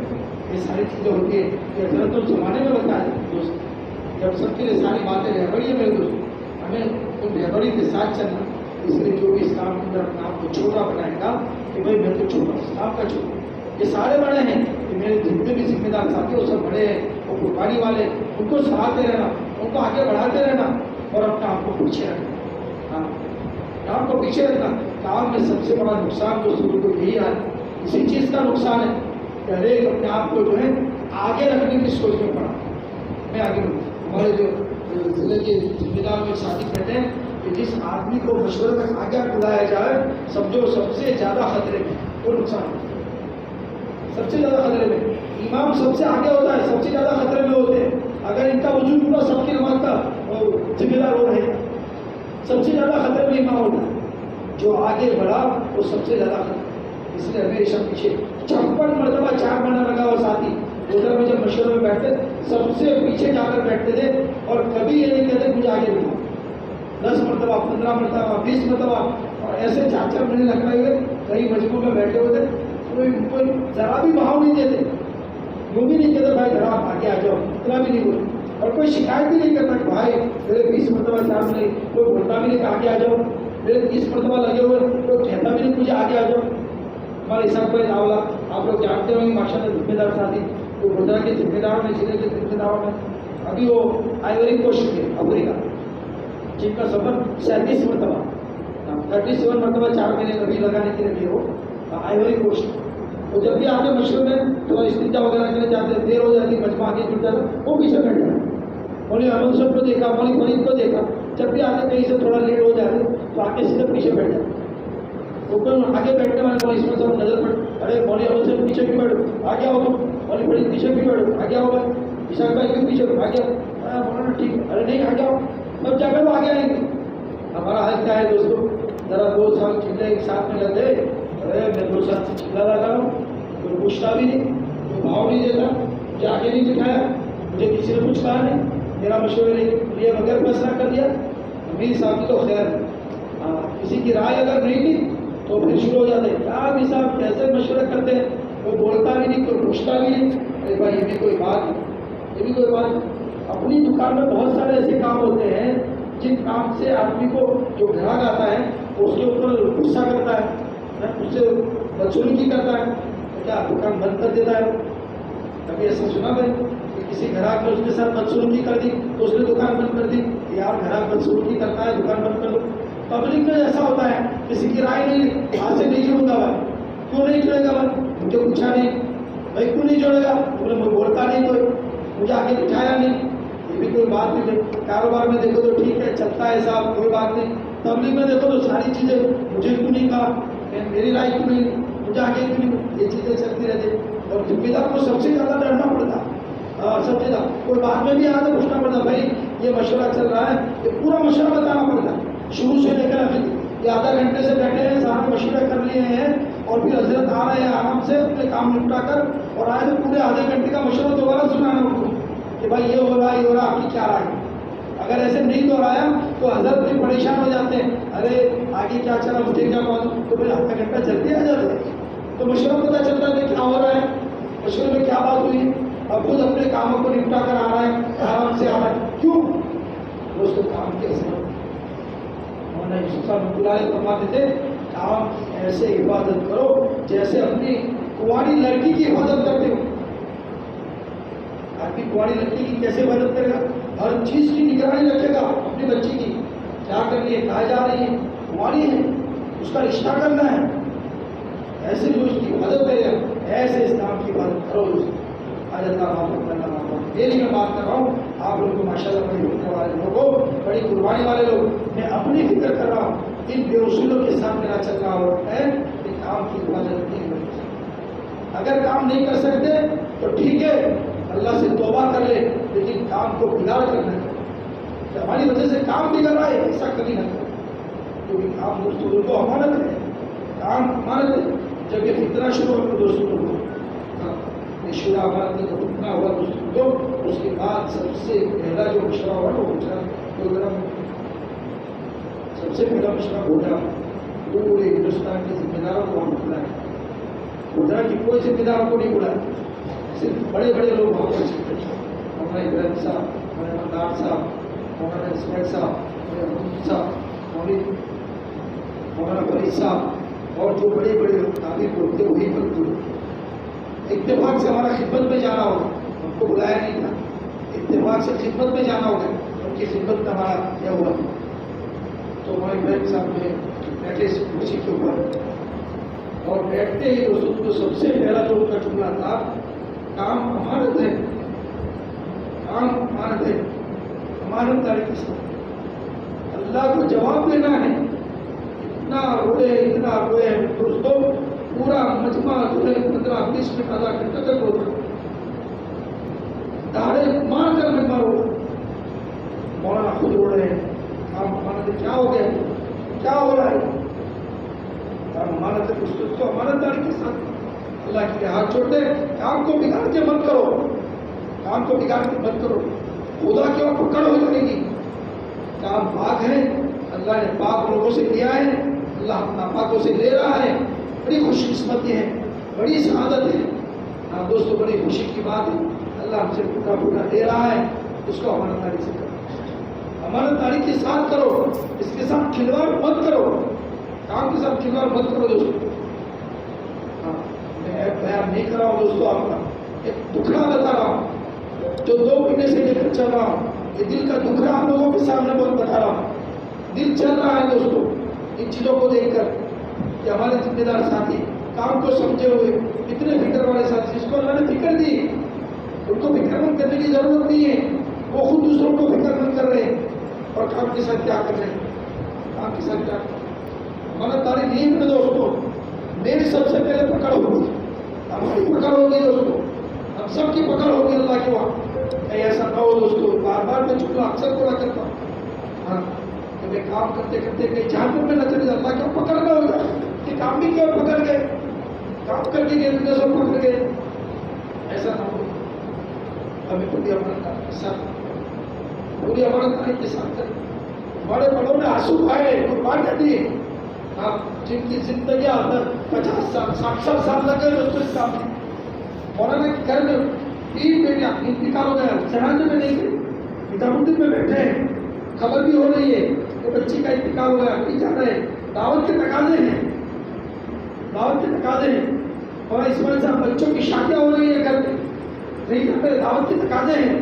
یہ ساری چیزیں ہوتی ہیں کہ حضرت تو زمانے میں بتایا دوست. جب سب کے لیے ساری باتیں رہبڑی ہے میرے دوست، ہمیں ان رہبڑی کے ساتھ چلنا. اس لیے جو بھی اس کام کے اندر اپنے آپ کو چھوٹا بنائے گا کہ بھائی میں تو چھوٹا ہوں، آپ کا چھوٹا. یہ سارے بڑے ہیں کہ میرے جتنے بھی ذمہ دار ساتھی وہ سب بڑے ہیں، وہ قربانی والے، ان کو سراہتے رہنا، ان کو آگے بڑھاتے رہنا، اور اپنے آپ کو پیچھے رکھنا. کام کو پیچھے رکھنا. کام میں سب سے بڑا نقصان جو شروع کو یہی ہے، اسی چیز کا نقصان ہے کہ ہر ایک اپنے آپ کو جو ہے آگے رکھنے کی سوچ میں پڑا. میں آگے بڑھوں. ہمارے جو ضلع کے ذمہ دار میں ساتھی کہتے ہیں کہ جس آدمی کو مشورے میں آگے بلایا جائے سمجھو سب سے زیادہ خطرے میں وہ نقصان سب سے زیادہ خطرے میں امام سب سے آگے ہوتا ہے، سب سے زیادہ خطرے میں ہوتے ہیں. اگر ان کا وجود پورا سب کی نماز کا ذمہ دار ہو رہے ہیں، سب سے زیادہ خطرے میں امام ہوتا ہے. جو آگے بڑھا وہ سب سے زیادہ خطرے. اس لیے ہمیشہ پیچھے 56 مرتبہ 4 مہینہ لگا ہوا ساتھی ادھر میں جب مشورے میں بیٹھتے سب سے پیچھے جا کر بیٹھتے تھے اور کبھی یہ نہیں کہتے مجھے آگے بٹھاؤ. 10 مرتبہ 15 مرتبہ 20 مرتبہ اور ایسے 4 مہینے لگائے ہوئے کئی مجموعوں میں بیٹھے ہوئے تھے. کوئی ذرا بھی بہاؤ نہیں دیتے، یوں بھی نہیں کہتے بھائی ذرا آپ آگے آ جاؤ، اتنا بھی نہیں بولے. اور کوئی شکایت بھی نہیں کرتا کہ بھائی میرے 20 مرتبہ 4 مہینے، کوئی بولتا بھی نہیں کہ آگے آ جاؤ. میرے 30 مرتبہ لگے ہوئے کوئی کہتا بھی نہیں مجھے آگے آ جاؤ. ہمارے حساب بھائی داولا آپ لوگ جانتے ہوں گے ماشاء اللہ ذمہ دار ساتھی تو گردرا کے ذمہ داروں میں ضلع کے ذمہ داروں میں ابھی وہ آئیوری کوسٹ کے افریقہ جن کا سفر 37 مرتبہ 37 مرتبہ 4 مہینے کبھی لگانے کے لیے وہ آئیوری کوسٹ. تو جب بھی آتے مشورے میں تو استنجا وغیرہ کے لیے جاتے دیر ہو جاتی مجمع آگے جڑ جاتا وہ پیچھے بیٹھ جاتا. مولوی احمد صاحب کو دیکھا مولوی فرید کو دیکھا جب بھی آتے کہیں سے تھوڑا لیٹ ہو جاتے تو آگے سیدھے پیچھے بیٹھ جاتے. آگے بیٹھنے والے مولوی اسماعیل صاحب نظر پڑ ارے مولوی احمد صاحب پیچھے کیوں بیٹھو آگے آؤ. مولوی فرید پیچھے کیوں بیٹھو آگے آؤ. بھائی عشاق بھائی کیوں پیچھے آگے آؤ. بولا ٹھیک ارے نہیں آگے آؤ. تب جا کر وہ آگے آئیں گے. ہمارا حال کیا ہے دوستوں، ذرا 2 سال چلے ایک ساتھ میں لگے ارے میں 2 سال سے چلا لگا ہوں کوئی پوچھتا بھی نہیں کوئی بھاؤ نہیں دیتا مجھے آگے نہیں بٹھایا مجھے کسی نے کچھ کہا نہیں میرا مشورے لیے بغیر فیصلہ کر دیا. امیر صاحب کی تو خیر کسی کی رائے اگر نہیں تھی تو پھر شروع ہو جاتے کیا امیر صاحب کیسے مشورے کرتے ہیں کوئی بولتا بھی نہیں کوئی پوچھتا بھی نہیں. ارے بھائی یہ بھی کوئی بات نہیں، یہ بھی کوئی بات نہیں. اپنی دکان میں بہت سارے ایسے کام ہوتے ہیں جن کام سے آدمی کو جو گراہک آتا ہے اس کے اوپر غصہ کرتا ہے اس سے بدسلوکی کرتا ہے کیا دکان بند کر دیتا ہے. کبھی ایسا سنا بھائی کہ کسی گراہک نے اس کے ساتھ بدسلوکی کر دی تو اس نے دکان بند کر دی. یار گراہک بدسلوکی کرتا ہے دکان بند کر دو. پبلک میں ایسا ہوتا ہے کسی کی رائے نہیں آج سے نہیں جڑوں گا بھائی. کیوں نہیں جڑے گا بھائی مجھے پوچھا نہیں بھائی کیوں نہیں جڑے گا میں بولتا نہیں کوئی مجھے آگے بٹھایا نہیں یہ بھی کوئی بات نہیں. کاروبار میں دیکھو تو ٹھیک ہے چلتا ہے صاحب کوئی بات نہیں. تبلیغ میں دیکھو تو ساری چیزیں مجھے کیوں نہیں کہا میری رائے کیوں نہیں مجھے آگے کیوں نہیں یہ چیزیں چلتی رہتی. اور ذمہ دار کو سب سے زیادہ ڈرنا پڑتا سب سے زیادہ. کوئی بعد میں بھی آگے پوچھنا پڑتا بھائی یہ مشورہ چل رہا ہے یہ پورا مشورہ بتانا پڑتا شروع سے لے کر ابھی یہ آدھا گھنٹے سے بیٹھے ہیں سارے مشورے کر لیے ہیں اور پھر حضرت آ رہے ہیں آرام سے اپنے کام نپٹا کر اور آئے تو پورے آدھے گھنٹے کا مشورہ دوبارہ سنانا ان کو کہ بھائی یہ ہو رہا ہے یہ ہو رہا آپ کی کیا رائے. اگر ایسے نہیں دہرایا تو حضرت بھی پریشان ہو جاتے ہیں ارے آگے کیا چلا مجھے کیا معلوم تو پھر آدھا گھنٹہ جلدی آ جاتے ہیں تو مشورہ پتہ چلتا ہے کہ کیا ہو رہا ہے مشورے میں کیا بات ہوئی. اب خود اپنے کاموں کو نپٹا کر آ رہا ہے آرام سے آ رہا ہے کیوں اس کو کام کیسے فرماتے تھے کام ایسے حفاظت کرو جیسے اپنی کنواری لڑکی کی حفاظت کرتے ہو. آدمی کنواری لڑکی کی کیسے حفاظت کرے گا ہر چیز کی نگرانی رکھے گا اپنی بچی کی کیا کر رہی ہے کہاں جا رہی ہے کنواری ہے اس کا رشتہ کرنا ہے ایسے جو اس کی حفاظت کرے گا ایسے اسلام کی حفاظت کرو. میری میں بات کر رہا ہوں آپ لوگوں کو ماشاء اللہ بڑی روکنے والے لوگوں بڑی قربانی والے لوگ میں اپنی فکر کر رہا ہوں ان بے اصولوں کے ساتھ میرا چل رہا ہے کہ کام کی حفاظت نہیں ہوتی. اگر کام نہیں کر سکتے تو ٹھیک ہے اللہ سے توبہ کر لے لیکن کام کو بگاڑ کر نہ کرے. ہماری وجہ سے کام بگڑ رہا ہے ایسا کبھی نہ کرے کیونکہ کام دوستوں کو امانت ہے کام امانت ہے. جب یہ فتنہ شروع ہو تو دوستوں کو شورا امانت کا فتنہ ہوا دوستوں کو اس کے بعد سب سے پہلا جو مشورہ ہوا وہ پروگرام سب سے پہلا مشورہ گودرا پورے ہندوستان کے ذمہ داروں کو وہاں بلایا. گودرا کی کوئی ذمہ داروں کو نہیں بلایا صرف بڑے بڑے لوگ وہاں پر شرکت کیے. مولانا ابراہیم صاحب مولانا مدار صاحب مولانا اسماعیل صاحب مولانا صاحب مولانا فرید صاحب اور جو بڑے بڑے تعبیر ہوتے وہی پر پورے اتفاق سے ہمارا خدمت میں جانا ہوگا ہم کو بلایا نہیں تھا اتفاق سے خدمت میں جانا ہوگا ان کی خدمت میں ہمارا کیا ہوا تو ہمارے ابراہیم صاحب نے بیٹھے اس کرسی کے اوپر اور بیٹھتے ہی دوستوں کو سب سے پہلا جو ان کا جملہ تھا کام امانت ہے کام امانت ہے. امانت داری کے ساتھ اللہ کو جواب دینا ہے. اتنا روئے دوستوں، پورا مجمع جو ہے 15-20 منٹ آدھا گھنٹہ تک روتا، داڑے مار کر مجمع روتا. مولانا خود رو رہے ہیں، آپ امانت کیا ہو گیا، کیا ہو رہا ہے؟ امانت اس کو امانت داری کے ساتھ اللہ کے ہاتھ چھوڑ دے. کام کو بگاڑ کے مت کرو، کام کو بگاڑ کے مت کرو، خدا کی اور پکڑ ہو جائے گی. کام پاک ہے، اللہ نے پاک لوگوں سے لیا ہے، اللہ ناپاکوں سے لے رہا ہے. بڑی خوش قسمتی ہے، بڑی سعادت ہے. ہاں دوستوں، بڑی خوشی کی بات ہے، اللہ ہم سے پورا لے رہا ہے. اس کو امانت داری سے کرو، امانت داری کے ساتھ کرو، اس کے ساتھ کھلواڑ مت کرو، کام کے ساتھ کھلواڑ مت کرو دوستوں. میں بیان نہیں کر رہا ہوں دوستوں، آپ کا ایک دکھڑا بتا رہا ہوں جو 2 مہینے سے لے کر چل رہا ہوں. یہ دل کا دکھڑا آپ لوگوں کے سامنے بہت بتا رہا ہوں. دل چل رہا ہے دوستوں ان چیزوں کو دیکھ کر کہ ہمارے ذمہ دار ساتھی کام کو سمجھے ہوئے اتنے فکر والے ساتھی، جس کو اللہ نے فکر دی، ان کو فکر مند کرنے کی ضرورت نہیں ہے. وہ خود دوسروں کو فکر مند کر رہے ہیں اور کام کے ساتھ کیا کر رہے ہیں، کام کے ساتھ کیا کر رہے ہیں. ہمارا تاریخ نہیں ہے دوستوں، میری سب سے پہلے پکڑ ہوگی، ہماری پکڑ ہوگی دوستوں، ہم سب کی پکڑ ہوگی اللہ کے وہاں. ایسا نہ ہو دوستوں، بار بار میں چکا اکثر بولا کرتا ہوں، ہاں کہ میں کام کرتے کرتے کہیں جہنم میں نہ چلے جائے، اللہ کیوں پکڑ نہ ہو جائے کہ کام بھی کیوں پکڑ گئے، کام کر کے گئے نظر پکڑ گئے. ایسا نہ ہو، ہمیں پوری امانت کے ساتھ، پوری امانت کے ساتھ کریں. بڑے بڑوں نے آنسو کھائے، قربانیاں دی، جن کی زندگیاں 50 سال 60 سال لگے دوستوں اس کام میں. مولانا کے گھر میں 3 بیٹیاں انتقال ہو گیا، جنازے میں نہیں گئے، نظامالدین میں بیٹھے ہیں، خبر بھی ہو رہی ہے کہ بچی کا انتقال ہو گیا، نہیں جا رہے. دعوت کے تقاضے ہیں، دعوت کے تقاضے ہیں. اور اسماعیل صاحب بچوں کی شادیاں ہو رہی ہیں گھر میں، نہیں جا رہے، دعوت کے تقاضے ہیں.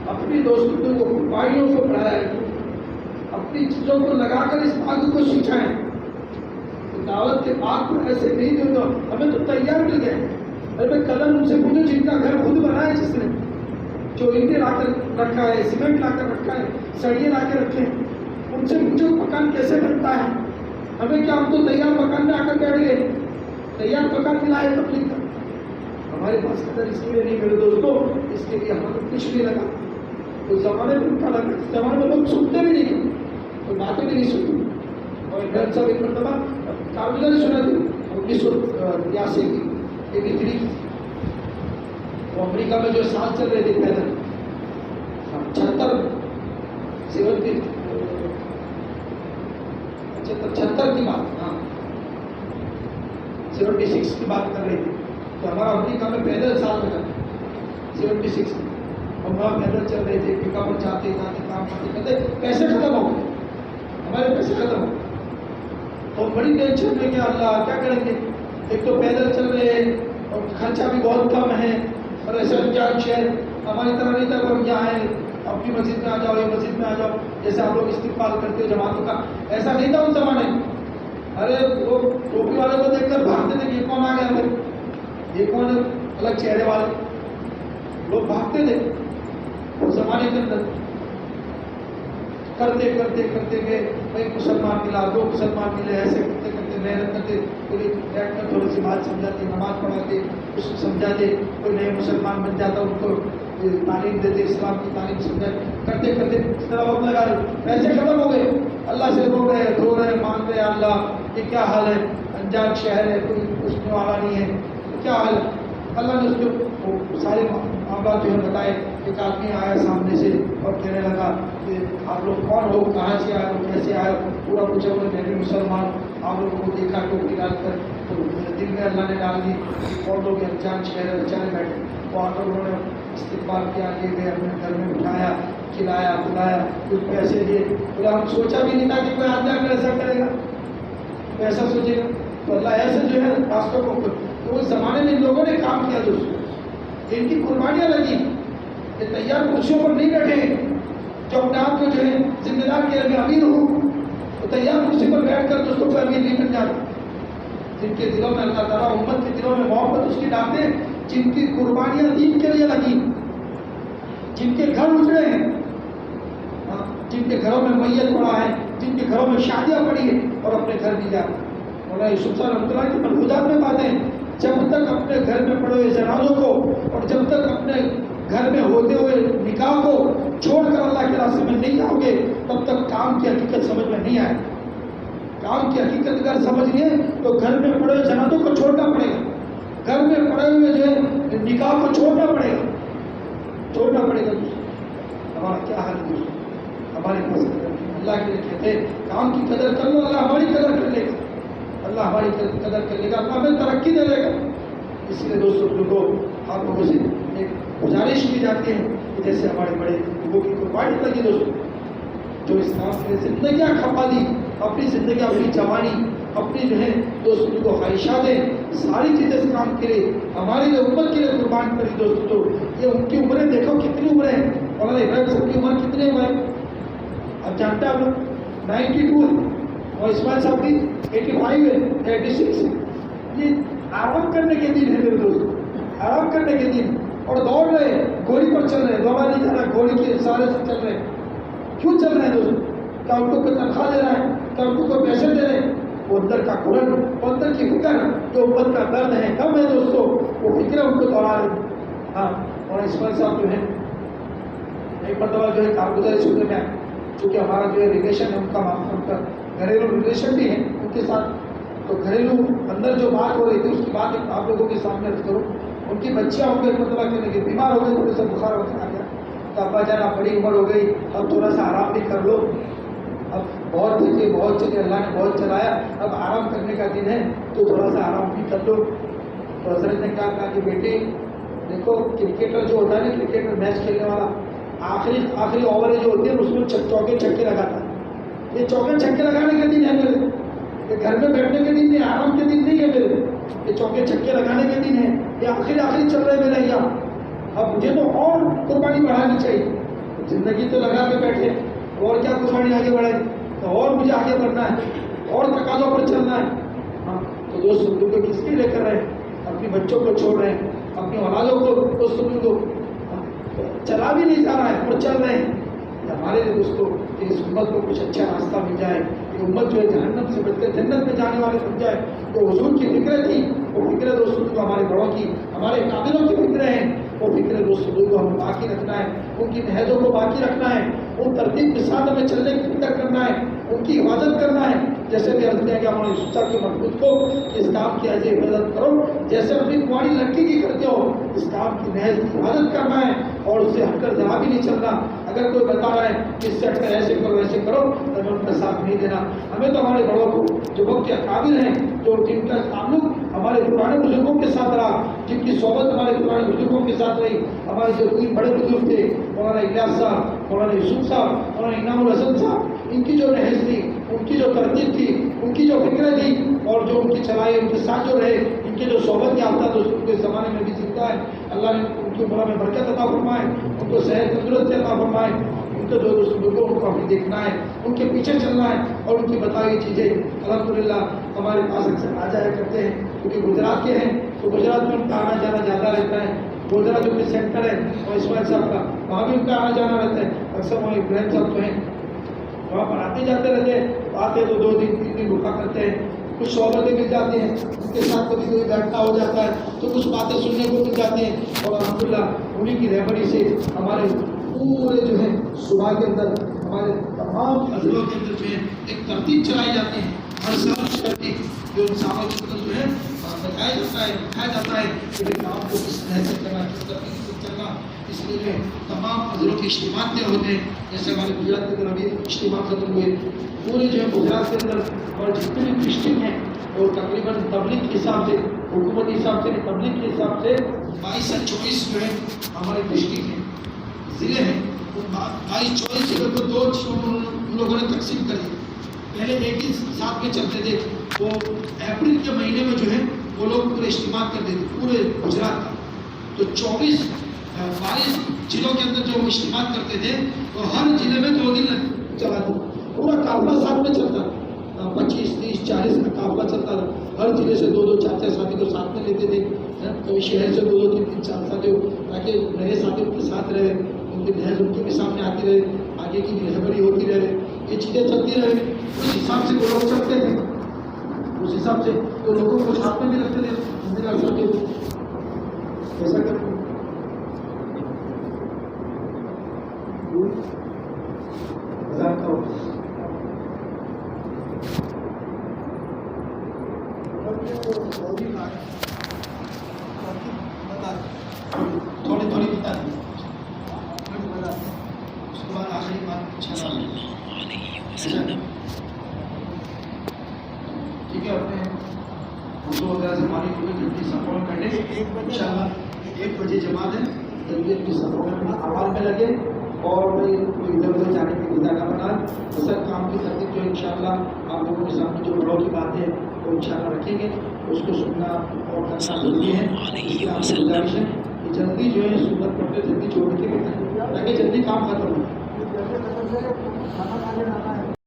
اپنی دوستوں کو، بھائیوں کو پڑھایا ہے، اپنی چیزوں کو لگا کر اس آگ کو سکھائیں. دعوت کے آگ کو ایسے نہیں دے دو. ہمیں تو تیار مل گئے. میں قدم ان سے پوچھو جن کا گھر خود بنایا، جس نے جو اینٹیں لا کر رکھا ہے، سیمنٹ لا کر رکھا ہے، سڑیے لا کے رکھے، ان سے پوچھو مکان کیسے بنتا ہے. ہمیں کیا، ہم تو تیار مکان میں آ کر بیٹھ گئے، تیار مکان ملا ہے تبلیغ کا. ہمارے پاس قدر اس کے لیے نہیں میرے دوستوں، اس کے لیے ہمیں کچھ نہیں لگا. اس زمانے میں اٹھا لگا، اس زمانے میں لوگ سنتے بھی نہیں، کوئی باتیں بھی نہیں سنتے. اور ڈاکٹر صاحب ایک مرتبہ کارگزار نے سنا تھی 1983 کی 83 کی، وہ امریکہ میں جو سال چل رہے تھے پیدل 76 کی بات، ہاں 76 کی بات کر رہے تھے. تو ہمارا امریکہ میں پیدل سال لگا 76 میں، ہم وہاں پیدل چل رہے تھے، ٹھیکا پر جاتے کام کرتے پیسے ختم ہو گئے، ہمارے پیسے ختم ہو گئے. اور بڑی ٹینشن میں کیا اللہ کیا کریں گے. ایک تو پیدل چل رہے ہیں اور خرچہ بھی بہت کم ہے، اور ایسا انجان شہر ہماری طرح نہیں تھا کہ یہاں ہے اپنی مسجد میں آ جاؤ، یہ مسجد میں آ جاؤ جیسے آپ لوگ استقبال کرتے ہو جماعتوں کا، ایسا نہیں تھا اس زمانے میں. ارے وہ ٹوپی والے کو دیکھ کر بھاگتے تھے کہ یہ کون آ گیا ہمیں، یہ کون ہے الگ چہرے والے، لوگ بھاگتے تھے اس زمانے کے اندر. کرتے کرتے کرتے گئے، ایک مسلمان ملا، 2 مسلمان ملے، ایسے کرتے کرتے محنت کرتے، کوئی بیٹھ کر تھوڑی سی بات سمجھاتے، نماز پڑھاتے، اس کو سمجھاتے، کوئی نئے مسلمان بن جاتا ان کو تعلیم دیتے، اسلام کی تعلیم سمجھاتے، کرتے کرتے اس طرح وقت لگا رہے، پیسے ختم ہو گئے. اللہ سے رو رہے مانگ رہے، اللہ یہ کیا حال ہے، انجان شہر ہے، کوئی پوچھنے والا نہیں ہے، کیا حال ہے. اللہ نے اس کو سارے معاملات جو ہے بتائے. ایک آدمی آیا سامنے سے اور کہنے لگا کہ آپ لوگ کون ہو، کہاں سے آئے ہو، کیسے آئے ہو. پورا پوچھا انہوں نے، میں بھی مسلمان، آپ لوگوں کو دیکھا ٹوپی ڈال کر تو دل میں اللہ نے ڈال دی کہ کون لوگ انجان شہر بچانے بیٹھے. وہ آ کر انہوں نے استقبال کیا، لے گئے اپنے گھر میں اٹھایا، کھلایا پلایا، کچھ پیسے دیے. بولا ہم سوچا بھی نہیں تھا کہ کوئی آدمی آ کر ایسا کرے گا، تو ایسا سوچے گا. تو اللہ ایسے جو ہے راستوں کو، تو اس زمانے میں ان لوگوں نے کام کیا دوستوں، ان کی قربانیاں لگی. یہ تیار کرسیوں پر نہیں بیٹھے جو اپنے آپ کو جو ہے ذمہ دار کے ابھی امیر ہوں، تو تیار کرسی پر بیٹھ کر دوستوں کو امیر نہیں بن جاتے. جن کے دلوں میں اللہ تعالیٰ امت کے دلوں میں محبت اس کی ڈالتے، جن کی قربانیاں دین کے لیے لگی، جن کے گھر اجڑے ہیں، جن کے گھروں میں میت پڑا ہے، جن کے گھروں میں شادیاں پڑی ہیں اور اپنے گھر نہیں جاتے. مولانا یوسف صاحب رحمۃ اللہ کی ملفوظات میں باتیں، جب تک اپنے گھر میں پڑے ہوئے جنازوں کو اور جب تک اپنے گھر میں ہوتے ہوئے نکاح کو چھوڑ کر اللہ کے راستے میں نہیں جاؤ گے، تب تک کام کی حقیقت سمجھ میں نہیں آئے. کام کی حقیقت اگر سمجھنی ہے تو گھر میں پڑے ہوئے جنازوں کو چھوڑنا پڑے گا، گھر میں پڑے ہوئے جو ہے نکاح کو چھوڑنا پڑے گا، چھوڑنا پڑے گا. ہمارا کیا حال ہے دوستوں؟ ہمارے پاس اللہ کے لیے کہتے ہیں کام کی قدر کر لو، اللہ ہماری قدر کر لے گا، اللہ ہماری قدر کر لے گا، اللہ ہمیں ترقی دے دے گا. اس لیے دوستوں کو آپ لوگوں سے ایک گزارش کی جاتی ہے کہ جیسے ہمارے بڑے لوگوں کی قربانی لگی دوستوں، جو اس کام کے زندگیاں کھپا دی، اپنی زندگی، اپنی جوانی، اپنی جو ہے دوستوں کو خواہشاتیں، ساری چیزیں اس کام کے لیے ہماری جو امت کے لیے قربان کری دوستوں. یہ ان کی عمریں دیکھو کتنی عمریں ہیں، مولانا ابراہیم صاحب کی عمر کتنی عمر؟ اب جانتے ہیں آپ لوگ 92 ہے اور اسماعیل صاحب کی 85 ہے، 86 ہے. یہ آرام کرنے کے دن ہے میرے دوست، آرام کرنے کے دن، اور دوڑ رہے ہیں، گھوڑی پر چل رہے ہیں، دوڑا نہیں جا رہا، گھوڑی کے سہارے سے چل رہے ہیں. کیوں چل رہے ہیں دوست؟ کیا ان کو کوئی تنخواہ دے رہا ہے؟ کیا ان کو کوئی پیسے دے رہے ہیں؟ وہ اندر کا قرآن، وہ اندر کی فکر جو امت کا درد ہے، کم ہے دوستوں، وہ فکر ان کو دوڑا رہے ہیں. ہاں، اور اسماعیل صاحب جو ہے ایک مرتبہ جو ہے کارگزاری سننے میں آئے، چونکہ ہمارا جو ہے ریلیشن ہے ان کا گھریلو ریلیشن بھی ہے ان کے ساتھ، تو گھریلو اندر جو بات ہو رہی تھی اس کی بات آپ لوگوں کے سامنے رکھ کروں. ان کی بچیاں ہوں گے ایک مرتبہ کہنے کے بیمار ہو گئی، تھوڑے سے بخار وغیرہ آ گیا، تو ابا جان آپ بڑی عمر ہو گئی، اب تھوڑا سا آرام بھی کر لو، اب بہت دیکھیے بہت چلے، اللہ نے بہت چلایا، اب آرام کرنے کا دن ہے تو تھوڑا سا آرام بھی کر لو. تو حضرت نے کہا کہ بیٹے دیکھو، کرکٹر جو ہوتا ہے نا، کرکٹر میچ کھیلنے والا، آخری اووریں جو ہوتی ہیں اس میں چوکے چھکے لگاتا ہے. یہ چوکے چھکے لگانے کے دن ہے میرے، یہ گھر میں بیٹھنے کے دن نہیں، آرام کے دن نہیں ہے میرے، یہ چوکے چھکے لگانے کے دن ہے، یہ آخری چل رہے میرے یہاں. اب مجھے تو اور قربانی بڑھانی چاہیے، زندگی تو لگا کے بیٹھے، اور کیا قربانی آگے بڑھے، تو اور مجھے آگے بڑھنا ہے، اور تقاضوں پر چلنا ہے. ہاں، تو دوست کو کس کے لے کر رہے ہیں؟ اپنی بچوں کو چھوڑ رہے ہیں، اپنی اولادوں کو، دوستوں کو چلا بھی نہیں جا رہا ہے اور چل رہے ہیں. ہمارے لیے دوستوں کہ اس امت کو کچھ اچھا راستہ مل جائے، یہ امت جو ہے جہنم سے بچ کر جنت میں جانے والے بن جائے. تو حضور کی فکریں تھی، وہ فکریں دوستوں کو ہمارے بڑوں کی، ہمارے قابلوں کی فکریں ہیں، وہ فکریں دوستوں کو ہمیں باقی رکھنا ہے، ان کی نہجوں کو باقی رکھنا ہے، ان ترتیب کے ساتھ ہمیں چلنے کی فکر کرنا ہے، ان کی حفاظت کرنا ہے. جیسے بھی عرض کیا کہ ہمارے یوسف صاحب کے محبوب کو اس کام کی ایسی حفاظت کرو جیسے اپنی کماری لڑکی کی کرتے ہو. اس کام کی نہج کی حفاظت کرنا ہے اور اس سے ہٹ کر ذرا بھی نہیں چلنا. اگر کوئی بتا رہا ہے کہ اس سے ہٹ کر ایسے کرو ایسے کرو تو ہمیں ان کا ساتھ نہیں دینا. ہمیں تو ہمارے بڑوں کو جو وقت کے قابل ہیں، جو جن کا تعلق ہمارے پرانے بزرگوں کے ساتھ رہا، جن کی صحبت ہمارے پرانے بزرگوں کے ساتھ رہی، ہمارے جو تین بڑے بزرگ تھے، مولانا الیاس صاحب، مولانا یوسف صاحب، مولانا انعام الحسن صاحب، ان کی جو نہج تھی، ان کی جو ترتیب تھی، ان کی جو فکریں تھی اور جو ان کی چلائی، ان کے ساتھ جو رہے، ان کی جو صحبت یافتہ دوستوں کے زمانے میں بھی زندہ ہے. اللہ نے ان کی عمر میں برکت عطا فرمائے، ان کو صحت تندرستی عطا فرمائے. ان کے جو دوستوں کو ہمیں دیکھنا ہے، ان کے پیچھے چلنا ہے اور ان کی بتائی ہوئی چیزیں الحمدللہ ہمارے پاس اکثر آ جایا کرتے ہیں. کیونکہ گجرات کے ہیں تو گجرات میں ان کا آنا جانا زیادہ رہتا ہے. گجرات جو کہ سینٹر ہے اور اسماعیل صاحب کا، وہاں بھی ان کا آنا جانا رہتا ہے. اکثر وہاں ابراہیم صاحب تو ہیں، وہاں پر آتے جاتے رہتے ہیں، آتے تو 2 دن 3 دن رکا کرتے ہیں. کچھ صحبتیں مل جاتی ہیں، ان کے ساتھ کبھی کوئی بیٹھنا ہو جاتا ہے تو کچھ باتیں سننے کو مل جاتی ہیں. اور الحمدللہ انہیں کی رہبری سے ہمارے پورے جو ہے صبح کے اندر ہمارے تمام اضلاع کے اندر جو ہے ایک ترتیب چلائی جاتی ہے. ہر سال ترتیب جو انسانوں کے اندر جو ہے بتایا جاتا ہے کہ کام کو کس طرح سے کرنا، کس ترتیب سے چلنا. اس لیے جو تمام اضلاع کے اجتماعات میں ہوتے ہیں. جیسے ہمارے گجرات کے اندر ابھی اجتماع ختم ہوئے، پورے جو ہے گجرات کے اندر اور جتنے بھی ڈسٹرکٹ ہیں اور تقریباً تبلیغ کے حساب سے، حکومتی حساب سے تبلیغ کے حساب سے 22 سے 24 جو ہے ہمارے ڈسٹرکٹ ہیں، ضلع ہیں. 22-24 ضلعوں کو 2 ان لوگوں نے تقسیم کر دی. پہلے ایک ہی ساتھ میں چلتے تھے، وہ اپریل کے مہینے میں جو ہے وہ لوگ پورے اجتماع کر دیتے پورے گجرات کا. تو 22 ضلعوں کے اندر جو وہ اجتماع کرتے تھے تو ہر ضلع میں 2 دن چلاتے، پورا قافلہ ساتھ میں چلتا تھا. 25-30-40 کا قافلہ چلتا تھا. ہر ضلع سے 2-2 4-4 ساتھی کو ساتھ میں لیتے تھے. کبھی شہر سے 2-2 3-3 4 ساتھی، تاکہ نئے ساتھی ان کے ساتھ رہے، ان ان کی لہر ان کے سامنے آتی رہے, آگے کی رہبری ہوتی رہے, یہ چیزیں چلتی رہے. اس حساب سے وہ لوگ چلتے تھے, اس حساب سے تو لوگوں کو ساتھ میں بھی رکھتے تھے. میرا سوچے ایسا کرتے تھوڑی تھوڑی بتا دی. اس کے بعد آخری بات ٹھیک ہے, اپنے اردو وغیرہ سے مالک کو جلدی سپورٹ کر لیں. انشاءاللہ 1 بجے جماعت ہے, جلدی اپنی سپورٹ میں عمل میں لگے اور کوئی ادھر ادھر جانے کی وجہ نہ بنا. اصل کام کی ترتیب جو انشاءاللہ آپ لوگوں کے سامنے جو بڑوں کی باتیں وہ انشاءاللہ رکھیں گے, اس کو سننا اور کرنا ضروری ہے. اس کی آپ سے گزارش ہے کہ جلدی جو ہے سنت پڑھتے جلدی چھوڑ کے تاکہ جلدی کام ختم ہو.